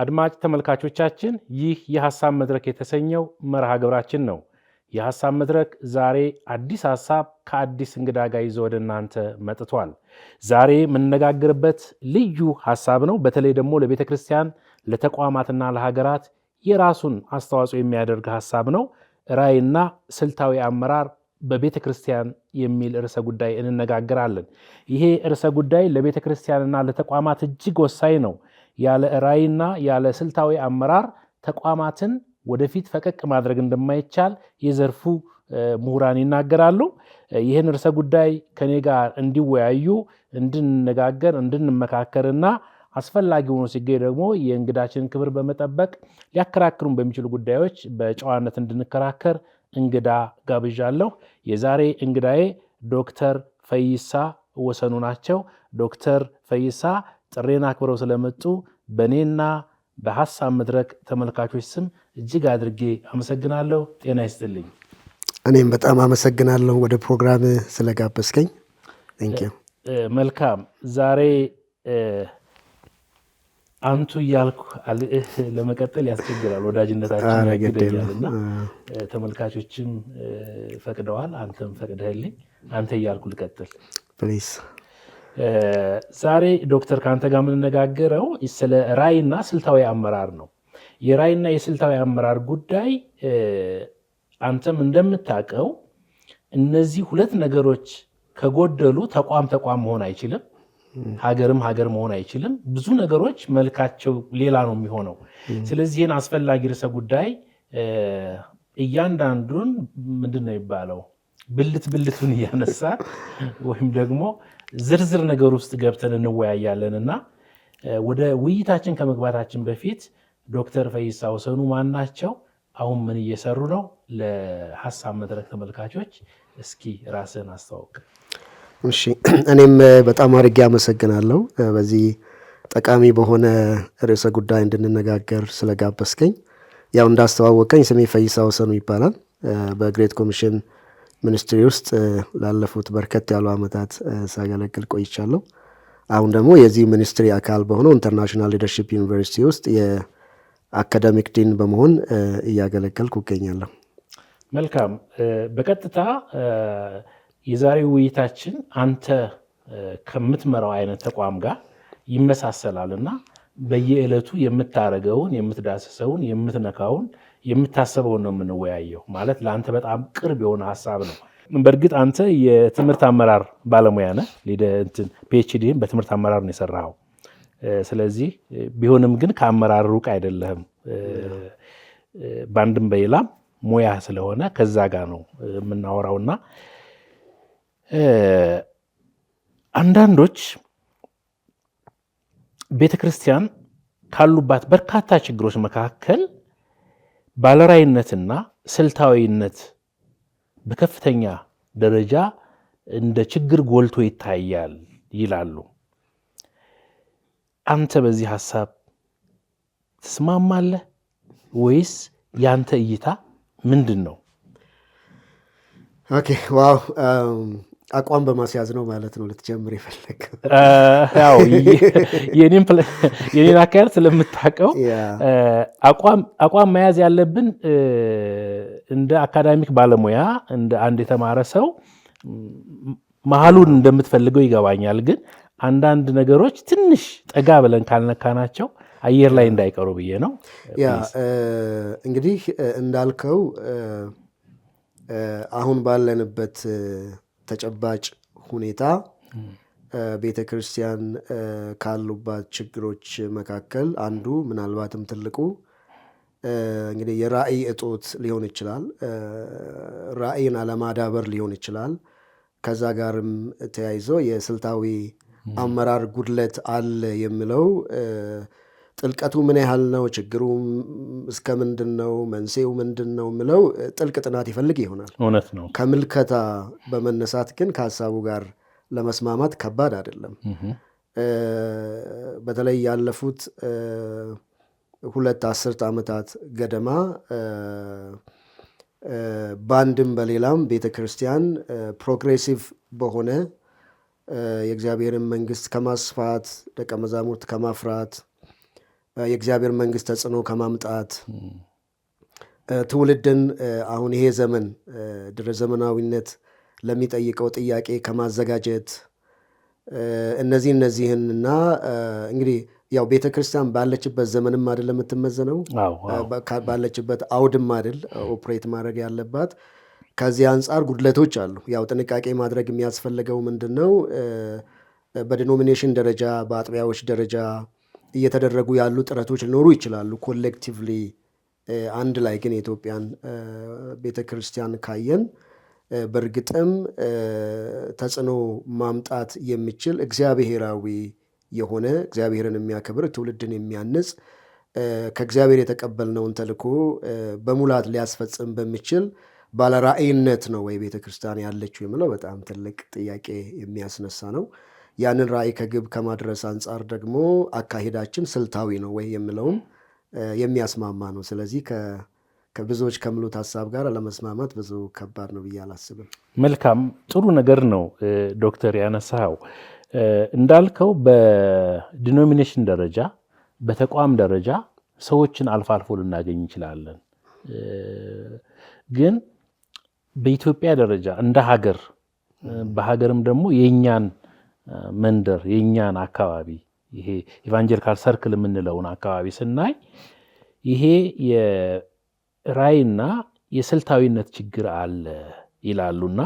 አድማጭ ተመልካቾቻችን ይህ የሐሳብ መድረክ የተሰኘው መርሃ ግብራችን ነው። የሐሳብ መድረክ ዛሬ አዲስ ሐሳብ ከአዲስ እንግዳ ጋር ይዞ ወደ እናንተ መጥቷል። ዛሬ የምንነጋገርበት ልዩ ሐሳብ ነው። በተለይ ደግሞ ለቤተ ክርስቲያን፣ ለተቋማትና ለሀገራት የራሱን አስተዋጽኦ የሚያደርግ ሐሳብ ነው። ራዕይና ስልታዊ አመራር በቤተ ክርስቲያን የሚል ርዕሰ ጉዳይ እንነጋገራለን። ይሄ ርዕሰ ጉዳይ ለቤተ ክርስቲያንና ለተቋማት እጅግ ወሳኝ ነው። ያለ ራዕይና ያለ ስልታዊ አመራር ተቋማትን ወደፊት ፈቀቅ ማድረግ እንደማይቻል የዘርፉ ምሁራን ይናገራሉ። ይህን ርዕሰ ጉዳይ ከኔ ጋር እንዲወያዩ፣ እንድንነጋገር፣ እንድንመካከርና አስፈላጊ ሆኖ ሲገኝ ደግሞ የእንግዳችንን ክብር በመጠበቅ ሊያከራክሩን በሚችሉ ጉዳዮች በጨዋነት እንድንከራከር እንግዳ ጋብዣለሁ። የዛሬ እንግዳዬ ዶክተር ፈይሳ ወሰኑ ናቸው። ዶክተር ፈይሳ ጥሬን አክብረው ስለመጡ በእኔና በሐሳብ መድረክ ተመልካቾች ስም እጅግ አድርጌ አመሰግናለሁ። ጤና ይስጥልኝ። እኔም በጣም አመሰግናለሁ ወደ ፕሮግራም ስለጋበዝከኝ። መልካም። ዛሬ አንቱ እያልኩ ለመቀጠል ያስቸግራል፣ ወዳጅነታችን ያግደኛልና ተመልካቾችም ፈቅደዋል፣ አንተም ፈቅደህልኝ አንተ እያልኩ ልቀጥል ፕሊዝ። ዛሬ ዶክተር ከአንተ ጋር የምንነጋገረው ስለ ራዕይና ስልታዊ አመራር ነው። የራዕይና የስልታዊ አመራር ጉዳይ አንተም እንደምታውቀው እነዚህ ሁለት ነገሮች ከጎደሉ ተቋም መሆን አይችልም፣ ሀገርም ሀገር መሆን አይችልም። ብዙ ነገሮች መልካቸው ሌላ ነው የሚሆነው። ስለዚህ ይህን አስፈላጊ ርዕሰ ጉዳይ እያንዳንዱን ምንድን ነው የሚባለው ብልቱን እያነሳን ወይም ደግሞ ዝርዝር ነገር ውስጥ ገብተን እንወያያለን እና ወደ ውይይታችን ከመግባታችን በፊት ዶክተር ፈይሳ ወሰኑ ማን ናቸው? አሁን ምን እየሰሩ ነው? ለሐሳብ መድረክ ተመልካቾች እስኪ ራስህን አስተዋውቅ። እሺ፣ እኔም በጣም አድርጌ አመሰግናለሁ በዚህ ጠቃሚ በሆነ ርዕሰ ጉዳይ እንድንነጋገር ስለጋበዝከኝ። ያው እንዳስተዋወቀኝ ስሜ ፈይሳ ወሰኑ ይባላል። በግሬት ኮሚሽን ሚኒስትሪ ውስጥ ላለፉት በርከት ያሉ ዓመታት ሳገለግል ቆይቻለሁ። አሁን ደግሞ የዚህ ሚኒስትሪ አካል በሆነው ኢንተርናሽናል ሊደርሺፕ ዩኒቨርሲቲ ውስጥ የአካዳሚክ ዲን በመሆን እያገለገልኩ እገኛለሁ። መልካም። በቀጥታ የዛሬው ውይይታችን አንተ ከምትመራው አይነት ተቋም ጋር ይመሳሰላልና በየዕለቱ የምታረገውን፣ የምትዳስሰውን፣ የምትነካውን፣ የምታሰበውን ነው የምንወያየው። ማለት ለአንተ በጣም ቅርብ የሆነ ሀሳብ ነው። በእርግጥ አንተ የትምህርት አመራር ባለሙያ ነህ። ፒኤችዲህን በትምህርት አመራር ነው የሰራኸው። ስለዚህ ቢሆንም ግን ከአመራር ሩቅ አይደለህም። በአንድም በሌላም ሙያ ስለሆነ ከዛ ጋር ነው የምናወራውና አንዳንዶች ቤተክርስቲያን ካሉባት በርካታ ችግሮች መካከል ባለራዕይነትና ስልታዊነት በከፍተኛ ደረጃ እንደ ችግር ጎልቶ ይታያል ይላሉ። አንተ በዚህ ሐሳብ ትስማማለህ ወይስ ያንተ እይታ ምንድን ነው? ኦኬ፣ ዋው፣ አቋም በማስያዝ ነው ማለት ነው ልትጀምር የፈለግከው? ያው የኔን አካሄድ ስለምታውቀው አቋም መያዝ ያለብን እንደ አካዳሚክ ባለሙያ፣ እንደ አንድ የተማረ ሰው መሀሉን እንደምትፈልገው ይገባኛል። ግን አንዳንድ ነገሮች ትንሽ ጠጋ ብለን ካልነካናቸው አየር ላይ እንዳይቀሩ ብዬ ነው። እንግዲህ እንዳልከው አሁን ባለንበት ተጨባጭ ሁኔታ ቤተ ክርስቲያን ካሉባት ችግሮች መካከል አንዱ ምናልባትም ትልቁ እንግዲህ የራዕይ እጦት ሊሆን ይችላል። ራዕይን አለማዳበር ሊሆን ይችላል። ከዛ ጋርም ተያይዞ የስልታዊ አመራር ጉድለት አለ የሚለው ጥልቀቱ ምን ያህል ነው፣ ችግሩ እስከ ምንድን ነው፣ መንስኤው ምንድን ነው የሚለው ጥልቅ ጥናት ይፈልግ ይሆናል። እውነት ነው። ከምልከታ በመነሳት ግን ከሀሳቡ ጋር ለመስማማት ከባድ አይደለም። በተለይ ያለፉት 2 አስርት ዓመታት ገደማ በአንድም በሌላም ቤተ ክርስቲያን ፕሮግሬሲቭ በሆነ የእግዚአብሔርን መንግስት ከማስፋት ደቀ መዛሙርት ከማፍራት የእግዚአብሔር መንግስት ተጽዕኖ ከማምጣት ትውልድን አሁን ይሄ ዘመን ድረ ዘመናዊነት ለሚጠይቀው ጥያቄ ከማዘጋጀት እነዚህንና እንግዲህ ያው ቤተ ክርስቲያን ባለችበት ዘመንም አይደል የምትመዘነው፣ ባለችበት አውድም አይደል ኦፕሬት ማድረግ ያለባት። ከዚህ አንጻር ጉድለቶች አሉ። ያው ጥንቃቄ ማድረግ የሚያስፈልገው ምንድን ነው? በዲኖሚኔሽን ደረጃ በአጥቢያዎች ደረጃ እየተደረጉ ያሉ ጥረቶች ሊኖሩ ይችላሉ። ኮሌክቲቭሊ አንድ ላይ ግን የኢትዮጵያን ቤተ ክርስቲያን ካየን በእርግጥም ተጽዕኖ ማምጣት የሚችል እግዚአብሔራዊ የሆነ እግዚአብሔርን የሚያከብር ትውልድን የሚያንጽ ከእግዚአብሔር የተቀበልነውን ተልእኮ በሙላት ሊያስፈጽም በሚችል ባለራዕይነት ነው ወይ ቤተ ክርስቲያን ያለችው የሚለው በጣም ትልቅ ጥያቄ የሚያስነሳ ነው። ያንን ራዕይ ከግብ ከማድረስ አንጻር ደግሞ አካሄዳችን ስልታዊ ነው ወይ የሚለውም የሚያስማማ ነው። ስለዚህ ከብዙዎች ከምሉት ሀሳብ ጋር ለመስማማት ብዙ ከባድ ነው ብዬ አላስብም። መልካም፣ ጥሩ ነገር ነው ዶክተር ያነሳው። እንዳልከው በዲኖሚኔሽን ደረጃ በተቋም ደረጃ ሰዎችን አልፎ አልፎ ልናገኝ እንችላለን። ግን በኢትዮጵያ ደረጃ እንደ ሀገር በሀገርም ደግሞ የእኛን መንደር የእኛን አካባቢ ይሄ ኢቫንጀሊካል ሰርክል የምንለውን አካባቢ ስናይ ይሄ የራዕይና የስልታዊነት ችግር አለ ይላሉና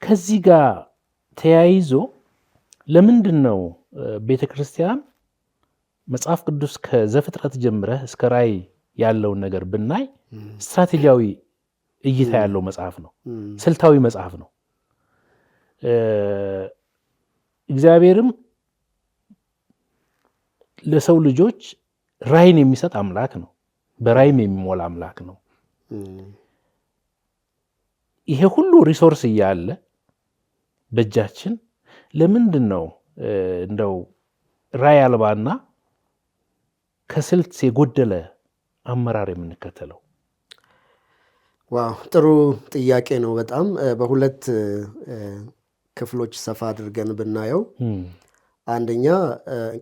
ከዚህ ጋር ተያይዞ ለምንድን ነው ቤተ ክርስቲያን መጽሐፍ ቅዱስ ከዘፍጥረት ጀምረህ እስከ ራዕይ ያለውን ነገር ብናይ ስትራቴጂያዊ እይታ ያለው መጽሐፍ ነው፣ ስልታዊ መጽሐፍ ነው። እግዚአብሔርም ለሰው ልጆች ራዕይን የሚሰጥ አምላክ ነው፣ በራዕይም የሚሞላ አምላክ ነው። ይሄ ሁሉ ሪሶርስ እያለ በእጃችን ለምንድን ነው እንደው ራዕይ አልባና ከስልት የጎደለ አመራር የምንከተለው? ዋው ጥሩ ጥያቄ ነው። በጣም በሁለት ክፍሎች ሰፋ አድርገን ብናየው፣ አንደኛ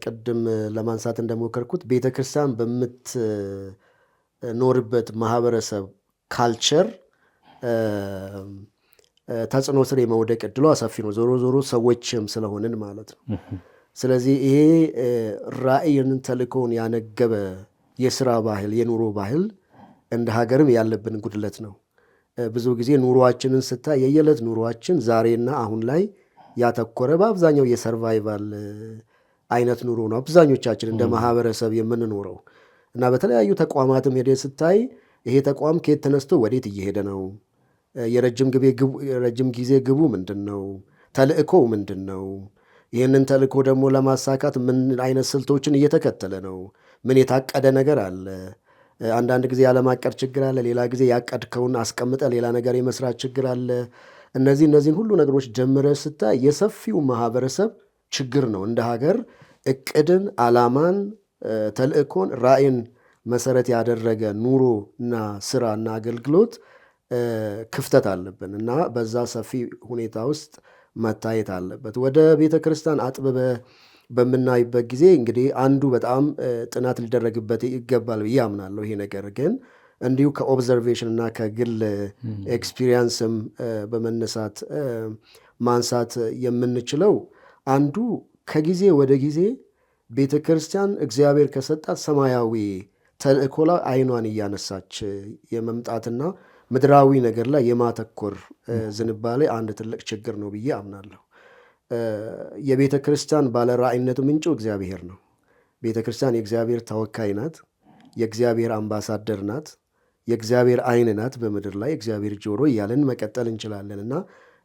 ቅድም ለማንሳት እንደሞከርኩት ቤተ ክርስቲያን በምትኖርበት ማህበረሰብ ካልቸር ተጽዕኖ ስር የመውደቅ እድሏ ሰፊ ነው። ዞሮ ዞሮ ሰዎችም ስለሆንን ማለት ነው። ስለዚህ ይሄ ራዕይን ተልእኮውን ያነገበ የስራ ባህል የኑሮ ባህል እንደ ሀገርም ያለብን ጉድለት ነው። ብዙ ጊዜ ኑሮአችንን ስታይ የየዕለት ኑሮአችን ዛሬና አሁን ላይ ያተኮረ በአብዛኛው የሰርቫይቫል አይነት ኑሮ ነው አብዛኞቻችን እንደ ማህበረሰብ የምንኖረው እና በተለያዩ ተቋማትም ሄደህ ስታይ ይሄ ተቋም ከየት ተነስቶ ወዴት እየሄደ ነው? የረጅም ጊዜ ግቡ ምንድን ነው? ተልእኮው ምንድን ነው? ይህንን ተልእኮ ደግሞ ለማሳካት ምን አይነት ስልቶችን እየተከተለ ነው? ምን የታቀደ ነገር አለ? አንዳንድ ጊዜ ያለማቀድ ችግር አለ። ሌላ ጊዜ ያቀድከውን አስቀምጠ ሌላ ነገር የመስራት ችግር አለ። እነዚህን ሁሉ ነገሮች ደምረ ስታይ የሰፊው ማህበረሰብ ችግር ነው። እንደ ሀገር እቅድን፣ አላማን፣ ተልእኮን፣ ራዕይን መሰረት ያደረገ ኑሮ እና ስራ እና አገልግሎት ክፍተት አለብን እና በዛ ሰፊ ሁኔታ ውስጥ መታየት አለበት። ወደ ቤተ ክርስቲያን አጥብበ በምናይበት ጊዜ እንግዲህ አንዱ በጣም ጥናት ሊደረግበት ይገባል ብዬ አምናለሁ። ይሄ ነገር ግን እንዲሁ ከኦብዘርቬሽን እና ከግል ኤክስፒሪየንስም በመነሳት ማንሳት የምንችለው አንዱ ከጊዜ ወደ ጊዜ ቤተ ክርስቲያን እግዚአብሔር ከሰጣት ሰማያዊ ተልእኮ ላይ አይኗን እያነሳች የመምጣትና ምድራዊ ነገር ላይ የማተኮር ዝንባሌ አንድ ትልቅ ችግር ነው ብዬ አምናለሁ። የቤተ ክርስቲያን ባለራዕይነት ምንጩ እግዚአብሔር ነው። ቤተ ክርስቲያን የእግዚአብሔር ተወካይ ናት። የእግዚአብሔር አምባሳደር ናት። የእግዚአብሔር አይን ናት በምድር ላይ እግዚአብሔር ጆሮ እያለን መቀጠል እንችላለን እና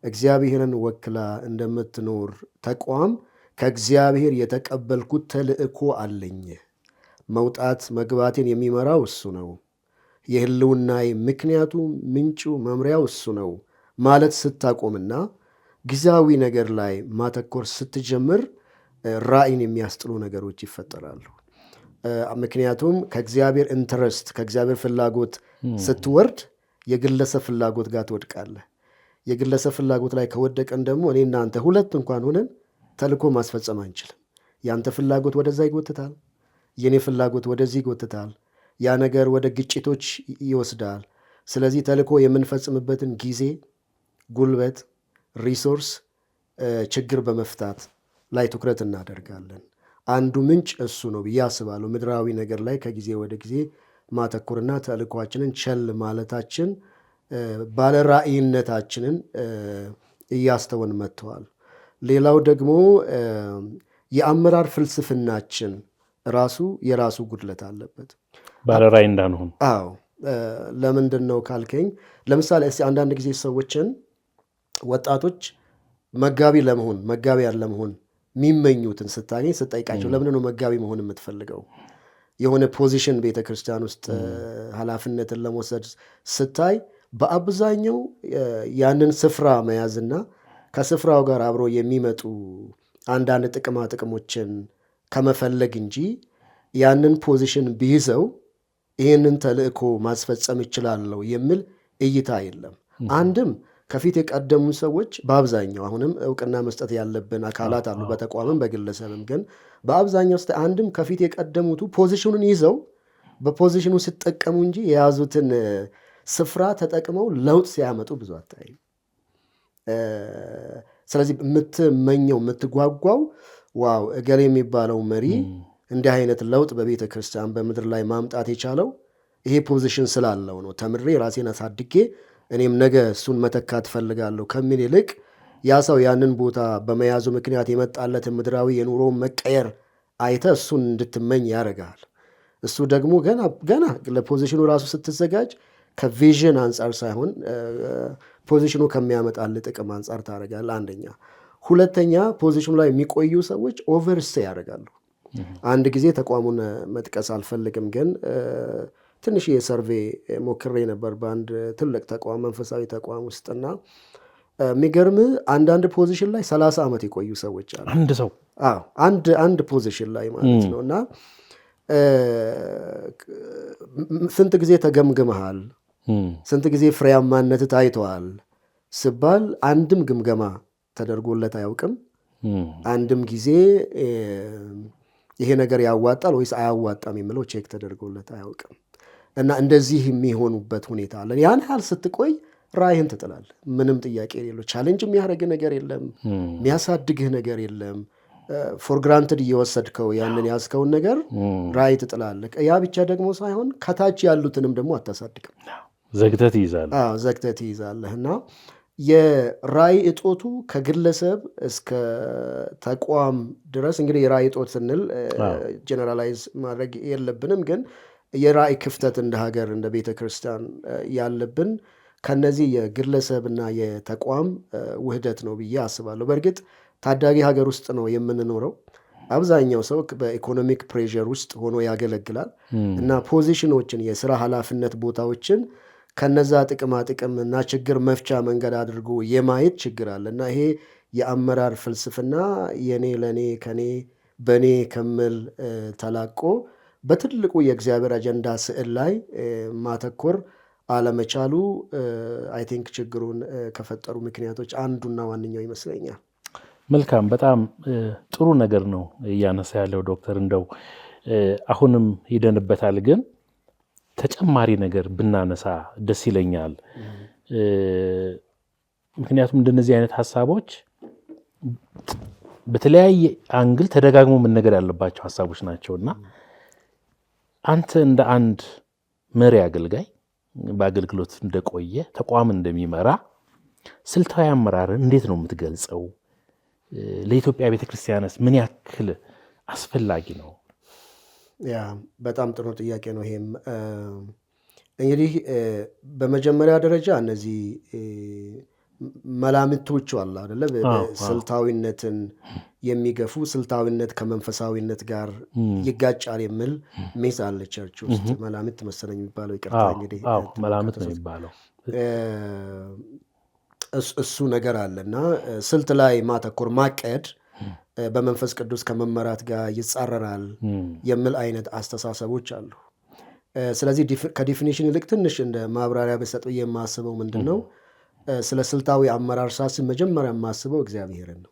እግዚአብሔርን ወክላ እንደምትኖር ተቋም ከእግዚአብሔር የተቀበልኩት ተልእኮ አለኝ። መውጣት መግባቴን የሚመራው እሱ ነው። የህልውናዬ ምክንያቱ ምንጩ መምሪያው እሱ ነው ማለት ስታቆምና ጊዜያዊ ነገር ላይ ማተኮር ስትጀምር ራዕይን የሚያስጥሉ ነገሮች ይፈጠራሉ። ምክንያቱም ከእግዚአብሔር ኢንተረስት ከእግዚአብሔር ፍላጎት ስትወርድ የግለሰብ ፍላጎት ጋር ትወድቃለህ። የግለሰብ ፍላጎት ላይ ከወደቀን ደግሞ እኔ እናንተ ሁለት እንኳን ሆነን ተልእኮ ማስፈጸም አንችልም። ያንተ ፍላጎት ወደዛ ይጎትታል፣ የኔ ፍላጎት ወደዚህ ይጎትታል፣ ያ ነገር ወደ ግጭቶች ይወስዳል። ስለዚህ ተልእኮ የምንፈጽምበትን ጊዜ፣ ጉልበት፣ ሪሶርስ ችግር በመፍታት ላይ ትኩረት እናደርጋለን። አንዱ ምንጭ እሱ ነው ብዬ አስባለሁ። ምድራዊ ነገር ላይ ከጊዜ ወደ ጊዜ ማተኮርና ተልእኳችንን ቸል ማለታችን ባለ ራዕይነታችንን እያስተወን መጥተዋል። ሌላው ደግሞ የአመራር ፍልስፍናችን ራሱ የራሱ ጉድለት አለበት። ባለ ራዕይ እንዳንሆን። አዎ። ለምንድን ነው ካልከኝ፣ ለምሳሌ እስቲ አንዳንድ ጊዜ ሰዎችን ወጣቶች መጋቢያን ለመሆን የሚመኙትን ስታገኝ ስጠይቃቸው ለምንድን ነው መጋቢ መሆን የምትፈልገው? የሆነ ፖዚሽን ቤተክርስቲያን ውስጥ ኃላፊነትን ለመውሰድ ስታይ በአብዛኛው ያንን ስፍራ መያዝና ከስፍራው ጋር አብሮ የሚመጡ አንዳንድ ጥቅማ ጥቅሞችን ከመፈለግ እንጂ ያንን ፖዚሽን ቢይዘው ይህንን ተልእኮ ማስፈጸም ይችላለሁ የሚል እይታ የለም። አንድም ከፊት የቀደሙ ሰዎች በአብዛኛው አሁንም እውቅና መስጠት ያለብን አካላት አሉ፣ በተቋምም በግለሰብም። ግን በአብዛኛው ውስጥ አንድም ከፊት የቀደሙቱ ፖዚሽኑን ይዘው በፖዚሽኑ ሲጠቀሙ እንጂ የያዙትን ስፍራ ተጠቅመው ለውጥ ሲያመጡ ብዙ አታይም። ስለዚህ የምትመኘው የምትጓጓው ዋው እገሌ የሚባለው መሪ እንዲህ አይነት ለውጥ በቤተ ክርስቲያን በምድር ላይ ማምጣት የቻለው ይሄ ፖዚሽን ስላለው ነው፣ ተምሬ ራሴን አሳድጌ እኔም ነገ እሱን መተካት ፈልጋለሁ ከሚል ይልቅ ያ ሰው ያንን ቦታ በመያዙ ምክንያት የመጣለትን ምድራዊ የኑሮ መቀየር አይተ እሱን እንድትመኝ ያደርጋል። እሱ ደግሞ ገና ለፖዚሽኑ ራሱ ስትዘጋጅ ከቪዥን አንጻር ሳይሆን ፖዚሽኑ ከሚያመጣል ጥቅም አንጻር ታደርጋለህ። አንደኛ። ሁለተኛ፣ ፖዚሽኑ ላይ የሚቆዩ ሰዎች ኦቨርስቴ ያደርጋሉ። አንድ ጊዜ ተቋሙን መጥቀስ አልፈልግም፣ ግን ትንሽ የሰርቬ ሞክሬ ነበር በአንድ ትልቅ ተቋም መንፈሳዊ ተቋም ውስጥና የሚገርም አንዳንድ ፖዚሽን ላይ 30 ዓመት የቆዩ ሰዎች አሉ። አንድ ሰው አንድ ፖዚሽን ላይ ማለት ነው። እና ስንት ጊዜ ተገምግመሃል፣ ስንት ጊዜ ፍሬያማነት ታይተዋል ስባል አንድም ግምገማ ተደርጎለት አያውቅም። አንድም ጊዜ ይሄ ነገር ያዋጣል ወይስ አያዋጣም የሚለው ቼክ ተደርጎለት አያውቅም። እና እንደዚህ የሚሆኑበት ሁኔታ አለ። ያን ያህል ስትቆይ ራዕይህን ትጥላለህ። ምንም ጥያቄ የሌለው ቻሌንጅ የሚያደርግህ ነገር የለም፣ የሚያሳድግህ ነገር የለም። ፎር ግራንትድ እየወሰድከው ያንን ያዝከውን ነገር ራዕይ ትጥላለህ። ያ ብቻ ደግሞ ሳይሆን ከታች ያሉትንም ደግሞ አታሳድግም፣ ዘግተህ ትይዛለህ። እና የራዕይ እጦቱ ከግለሰብ እስከ ተቋም ድረስ እንግዲህ የራዕይ እጦት ስንል ጀነራላይዝ ማድረግ የለብንም፣ ግን የራዕይ ክፍተት እንደ ሀገር እንደ ቤተ ክርስቲያን ያለብን ከነዚህ የግለሰብና የተቋም ውህደት ነው ብዬ አስባለሁ። በእርግጥ ታዳጊ ሀገር ውስጥ ነው የምንኖረው። አብዛኛው ሰው በኢኮኖሚክ ፕሬዠር ውስጥ ሆኖ ያገለግላል እና ፖዚሽኖችን፣ የስራ ኃላፊነት ቦታዎችን ከነዛ ጥቅማ ጥቅም እና ችግር መፍቻ መንገድ አድርጎ የማየት ችግር አለ እና ይሄ የአመራር ፍልስፍና የኔ ለኔ ከኔ በኔ ከምል ተላቆ በትልቁ የእግዚአብሔር አጀንዳ ስዕል ላይ ማተኮር አለመቻሉ አይ ቲንክ ችግሩን ከፈጠሩ ምክንያቶች አንዱና ዋነኛው ይመስለኛል። መልካም፣ በጣም ጥሩ ነገር ነው እያነሳ ያለው ዶክተር። እንደው አሁንም ሂደንበታል፣ ግን ተጨማሪ ነገር ብናነሳ ደስ ይለኛል። ምክንያቱም እንደነዚህ አይነት ሀሳቦች በተለያየ አንግል ተደጋግሞ መነገር ያለባቸው ሀሳቦች ናቸውና አንተ እንደ አንድ መሪ አገልጋይ በአገልግሎት እንደቆየ ተቋም እንደሚመራ ስልታዊ አመራርን እንዴት ነው የምትገልጸው? ለኢትዮጵያ ቤተክርስቲያንስ ምን ያክል አስፈላጊ ነው? ያ በጣም ጥሩ ጥያቄ ነው። ይሄም እንግዲህ በመጀመሪያ ደረጃ እነዚህ መላምቶቹ አሉ አይደለ? ስልታዊነትን የሚገፉ ስልታዊነት ከመንፈሳዊነት ጋር ይጋጫል የሚል ሜስ አለ ቸርች ውስጥ። መላምት መሰለኝ የሚባለው፣ ይቅርታ እንግዲህ መላምት ነው የሚባለው። እሱ ነገር አለ እና ስልት ላይ ማተኮር ማቀድ በመንፈስ ቅዱስ ከመመራት ጋር ይጻረራል የሚል አይነት አስተሳሰቦች አሉ። ስለዚህ ከዲፊኒሽን ይልቅ ትንሽ እንደ ማብራሪያ በሰጥ የማስበው ምንድን ነው፣ ስለ ስልታዊ አመራር ሳስብ መጀመሪያ የማስበው እግዚአብሔርን ነው።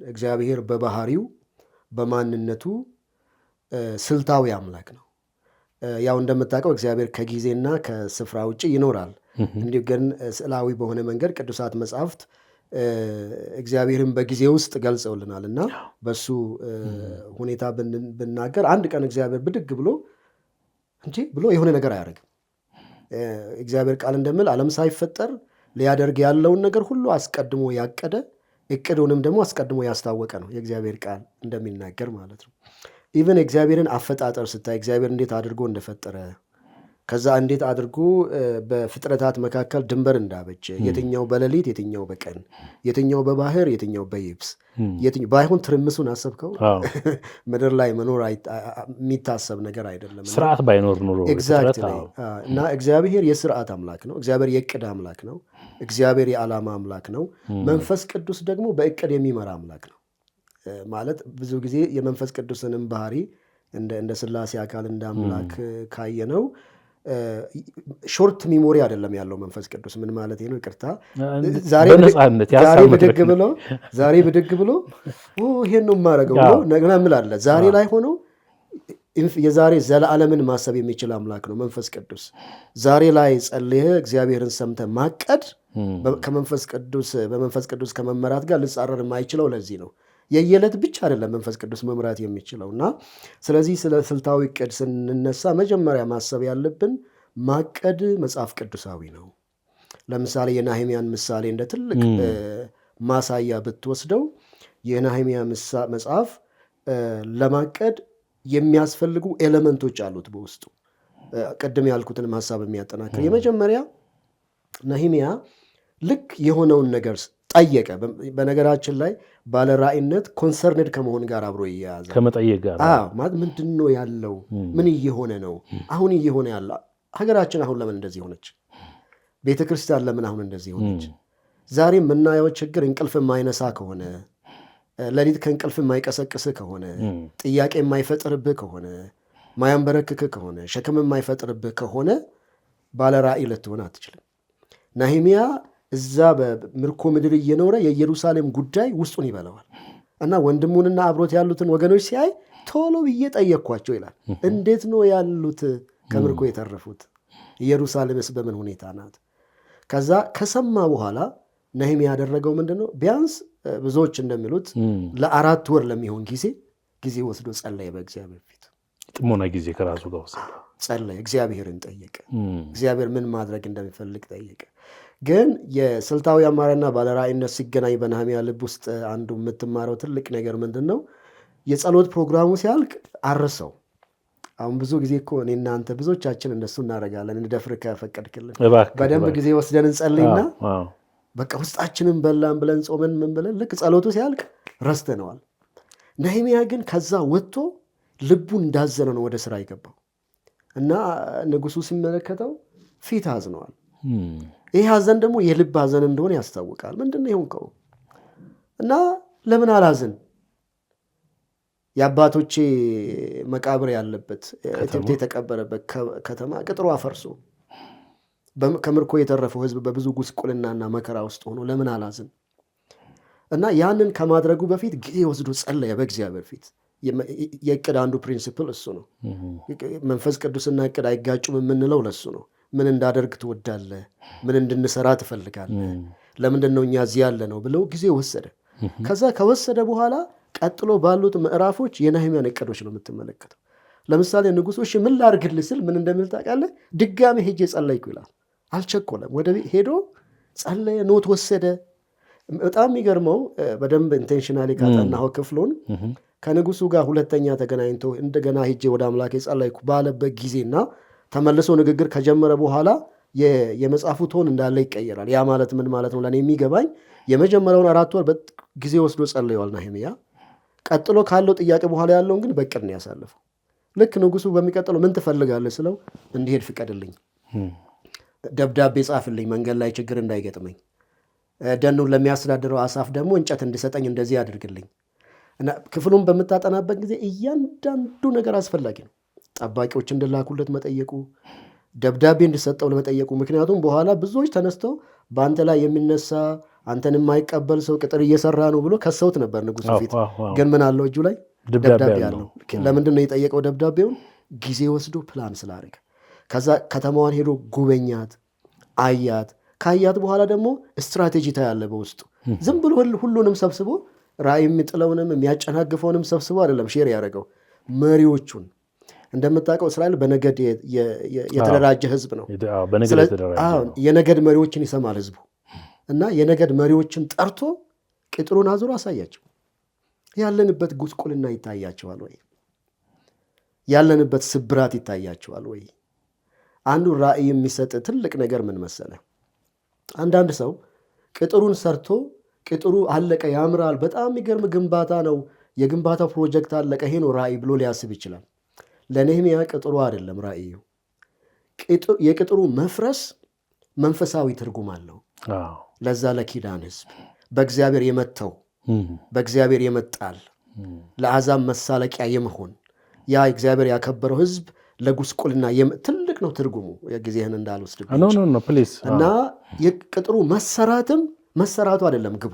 እግዚአብሔር በባህሪው በማንነቱ ስልታዊ አምላክ ነው። ያው እንደምታውቀው እግዚአብሔር ከጊዜና ከስፍራ ውጭ ይኖራል። እንዲሁ ግን ስዕላዊ በሆነ መንገድ ቅዱሳት መጽሐፍት እግዚአብሔርን በጊዜ ውስጥ ገልጸውልናል እና በሱ ሁኔታ ብናገር አንድ ቀን እግዚአብሔር ብድግ ብሎ እንጂ ብሎ የሆነ ነገር አያደርግም። እግዚአብሔር ቃል እንደሚል ዓለም ሳይፈጠር ሊያደርግ ያለውን ነገር ሁሉ አስቀድሞ ያቀደ እቅዱንም ደግሞ አስቀድሞ ያስታወቀ ነው የእግዚአብሔር ቃል እንደሚናገር ማለት ነው። ኢቨን እግዚአብሔርን አፈጣጠር ስታይ እግዚአብሔር እንዴት አድርጎ እንደፈጠረ ከዛ እንዴት አድርጎ በፍጥረታት መካከል ድንበር እንዳበጀ የትኛው በሌሊት የትኛው በቀን የትኛው በባህር የትኛው በየብስ ባይሆን ትርምሱን አሰብከው ምድር ላይ መኖር የሚታሰብ ነገር አይደለም። ስርዓት ባይኖር ኑሮ እና እግዚአብሔር የስርዓት አምላክ ነው። እግዚአብሔር የእቅድ አምላክ ነው። እግዚአብሔር የዓላማ አምላክ ነው። መንፈስ ቅዱስ ደግሞ በእቅድ የሚመራ አምላክ ነው። ማለት ብዙ ጊዜ የመንፈስ ቅዱስንም ባህሪ እንደ ሥላሴ አካል እንደ አምላክ ካየነው ሾርት ሚሞሪ አይደለም ያለው መንፈስ ቅዱስ። ምን ማለት ነው? ይቅርታ ዛሬ ብድግ ብሎ ይሄን ነው የማደርገው ብሎ ነገና ምላለ ዛሬ ላይ ሆኖ የዛሬ ዘለዓለምን ማሰብ የሚችል አምላክ ነው መንፈስ ቅዱስ። ዛሬ ላይ ጸልየ እግዚአብሔርን ሰምተ ማቀድ በመንፈስ ቅዱስ ከመመራት ጋር ልጻረር የማይችለው ለዚህ ነው። የየዕለት ብቻ አይደለም መንፈስ ቅዱስ መምራት የሚችለው እና ስለዚህ ስለ ስልታዊ ዕቅድ ስንነሳ መጀመሪያ ማሰብ ያለብን ማቀድ መጽሐፍ ቅዱሳዊ ነው። ለምሳሌ የነህምያን ምሳሌ እንደ ትልቅ ማሳያ ብትወስደው የነህምያ መጽሐፍ ለማቀድ የሚያስፈልጉ ኤሌመንቶች አሉት በውስጡ። ቅድም ያልኩትን ሀሳብ የሚያጠናክር የመጀመሪያ ነህምያ ልክ የሆነውን ነገር ጠየቀ። በነገራችን ላይ ባለ ራእይነት ኮንሰርንድ ከመሆን ጋር አብሮ እየያዘ ከመጠየቅ ጋር ማለት ምንድን ነው ያለው? ምን እየሆነ ነው? አሁን እየሆነ ያለው ሀገራችን አሁን ለምን እንደዚህ ሆነች? ቤተ ክርስቲያን ለምን አሁን እንደዚህ ሆነች? ዛሬ የምናየው ችግር እንቅልፍ የማይነሳ ከሆነ ሌሊት ከእንቅልፍ የማይቀሰቅስህ ከሆነ ጥያቄ የማይፈጥርብህ ከሆነ ማያንበረክክህ ከሆነ ሸክም የማይፈጥርብህ ከሆነ ባለ ራእይ ልትሆን አትችልም። ነህምያ እዛ በምርኮ ምድር እየኖረ የኢየሩሳሌም ጉዳይ ውስጡን ይበላዋል እና ወንድሙንና አብሮት ያሉትን ወገኖች ሲያይ ቶሎ ብዬ ጠየቅኳቸው ይላል። እንዴት ነው ያሉት ከምርኮ የተረፉት? ኢየሩሳሌምስ በምን ሁኔታ ናት? ከዛ ከሰማ በኋላ ነህምያ ያደረገው ምንድን ነው? ቢያንስ ብዙዎች እንደሚሉት ለ4 ወር ለሚሆን ጊዜ ወስዶ ጸለየ። በእግዚአብሔር ፊት ጥሞና ጊዜ ከራሱ ጋር ወሰደ፣ ጸለየ፣ እግዚአብሔርን ጠየቀ። እግዚአብሔር ምን ማድረግ እንደሚፈልግ ጠየቀ። ግን የስልታዊ አማራና ባለራእይነት ሲገናኝ በነህምያ ልብ ውስጥ አንዱ የምትማረው ትልቅ ነገር ምንድን ነው? የጸሎት ፕሮግራሙ ሲያልቅ አረሰው። አሁን ብዙ ጊዜ እኮ እኔ እናንተ ብዙዎቻችን እንደሱ እናደርጋለን። እንደፍር ከፈቀድክልን በደንብ ጊዜ ወስደን እንጸልይና በቃ ውስጣችንን በላን ብለን ጾመን ምን ብለን ልክ ጸሎቱ ሲያልቅ ረስተነዋል። ነህምያ ግን ከዛ ወጥቶ ልቡ እንዳዘነ ነው ወደ ስራ የገባው እና ንጉሱ ሲመለከተው ፊት አዝነዋል። ይህ ሐዘን ደግሞ የልብ ሐዘን እንደሆነ ያስታውቃል። ምንድነው የሆንከው? እና ለምን አላዝን? የአባቶቼ መቃብር ያለበት እትብቴ የተቀበረበት ከተማ ቅጥሩ አፈርሶ ከምርኮ የተረፈው ሕዝብ በብዙ ጉስቁልናና መከራ ውስጥ ሆኖ ለምን አላዝን? እና ያንን ከማድረጉ በፊት ጊዜ ወስዶ ጸለየ በእግዚአብሔር ፊት። የእቅድ አንዱ ፕሪንሲፕል እሱ ነው። መንፈስ ቅዱስና እቅድ አይጋጩም የምንለው ለሱ ነው። ምን እንዳደርግ ትወዳለህ? ምን እንድንሰራ ትፈልጋለህ? ለምንድን ነው እኛ እዚህ ያለ ነው ብለው ጊዜ ወሰደ። ከዛ ከወሰደ በኋላ ቀጥሎ ባሉት ምዕራፎች የነህምያን እቅዶች ነው የምትመለከተው። ለምሳሌ ንጉሱ እሺ ምን ላድርግልህ ስል ምን እንደሚል ታውቃለህ? ድጋሜ ሄጄ ጸለይኩ ይላል። አልቸኮለም። ወደ ቤት ሄዶ ጸለየ፣ ኖት ወሰደ። በጣም የሚገርመው በደንብ ኢንቴንሽናሊ ካጠናኸው ክፍሉን ከንጉሱ ጋር ሁለተኛ ተገናኝቶ እንደገና ሄጄ ወደ አምላኬ ጸለይኩ ባለበት ጊዜና ተመልሶ ንግግር ከጀመረ በኋላ የመጽሐፉ ቶን እንዳለ ይቀየራል። ያ ማለት ምን ማለት ነው? ለእኔ የሚገባኝ የመጀመሪያውን 4 ወር ጊዜ ወስዶ ጸልየዋል ነህምያ። ቀጥሎ ካለው ጥያቄ በኋላ ያለውን ግን በቅድ ነው ያሳለፈው። ልክ ንጉሱ በሚቀጥለው ምን ትፈልጋለህ ስለው እንዲሄድ ፍቀድልኝ፣ ደብዳቤ ጻፍልኝ፣ መንገድ ላይ ችግር እንዳይገጥመኝ፣ ደኑን ለሚያስተዳድረው አሳፍ ደግሞ እንጨት እንድሰጠኝ እንደዚህ አድርግልኝ። እና ክፍሉን በምታጠናበት ጊዜ እያንዳንዱ ነገር አስፈላጊ ነው። ጠባቂዎች እንድላኩለት መጠየቁ፣ ደብዳቤ እንድሰጠው ለመጠየቁ። ምክንያቱም በኋላ ብዙዎች ተነስተው በአንተ ላይ የሚነሳ አንተን የማይቀበል ሰው ቅጥር እየሰራ ነው ብሎ ከሰውት ነበር ንጉሱ ፊት። ግን ምን አለው እጁ ላይ ደብዳቤ አለው። ለምንድን ነው የጠየቀው ደብዳቤውን? ጊዜ ወስዶ ፕላን ስላደረገ። ከዛ ከተማዋን ሄዶ ጉበኛት፣ አያት። ካያት በኋላ ደግሞ ስትራቴጂ ታያለ በውስጡ። ዝም ብሎ ሁሉንም ሰብስቦ ራእይ የሚጥለውንም የሚያጨናግፈውንም ሰብስቦ አይደለም ሼር ያደረገው። መሪዎቹን እንደምታውቀው እስራኤል በነገድ የተደራጀ ህዝብ ነው። የነገድ መሪዎችን ይሰማል ህዝቡ እና የነገድ መሪዎችን ጠርቶ ቅጥሩን አዙሮ አሳያቸው። ያለንበት ጉስቁልና ይታያቸዋል ወይ? ያለንበት ስብራት ይታያቸዋል ወይ? አንዱ ራእይ የሚሰጥ ትልቅ ነገር ምን መሰለ? አንዳንድ ሰው ቅጥሩን ሰርቶ ቅጥሩ አለቀ፣ ያምራል፣ በጣም የሚገርም ግንባታ ነው፣ የግንባታው ፕሮጀክት አለቀ፣ ይሄ ነው ራእይ ብሎ ሊያስብ ይችላል። ለነህምያ ቅጥሩ አይደለም ራእዩ። የቅጥሩ መፍረስ መንፈሳዊ ትርጉም አለው። ለዛ ለኪዳን ህዝብ በእግዚአብሔር የመተው በእግዚአብሔር የመጣል ለአሕዛብ መሳለቂያ የመሆን ያ እግዚአብሔር ያከበረው ህዝብ ለጉስቁልና ትልቅ ነው ትርጉሙ። የጊዜህን እንዳልወስድብህ እና የቅጥሩ መሰራቱ አይደለም ግቡ።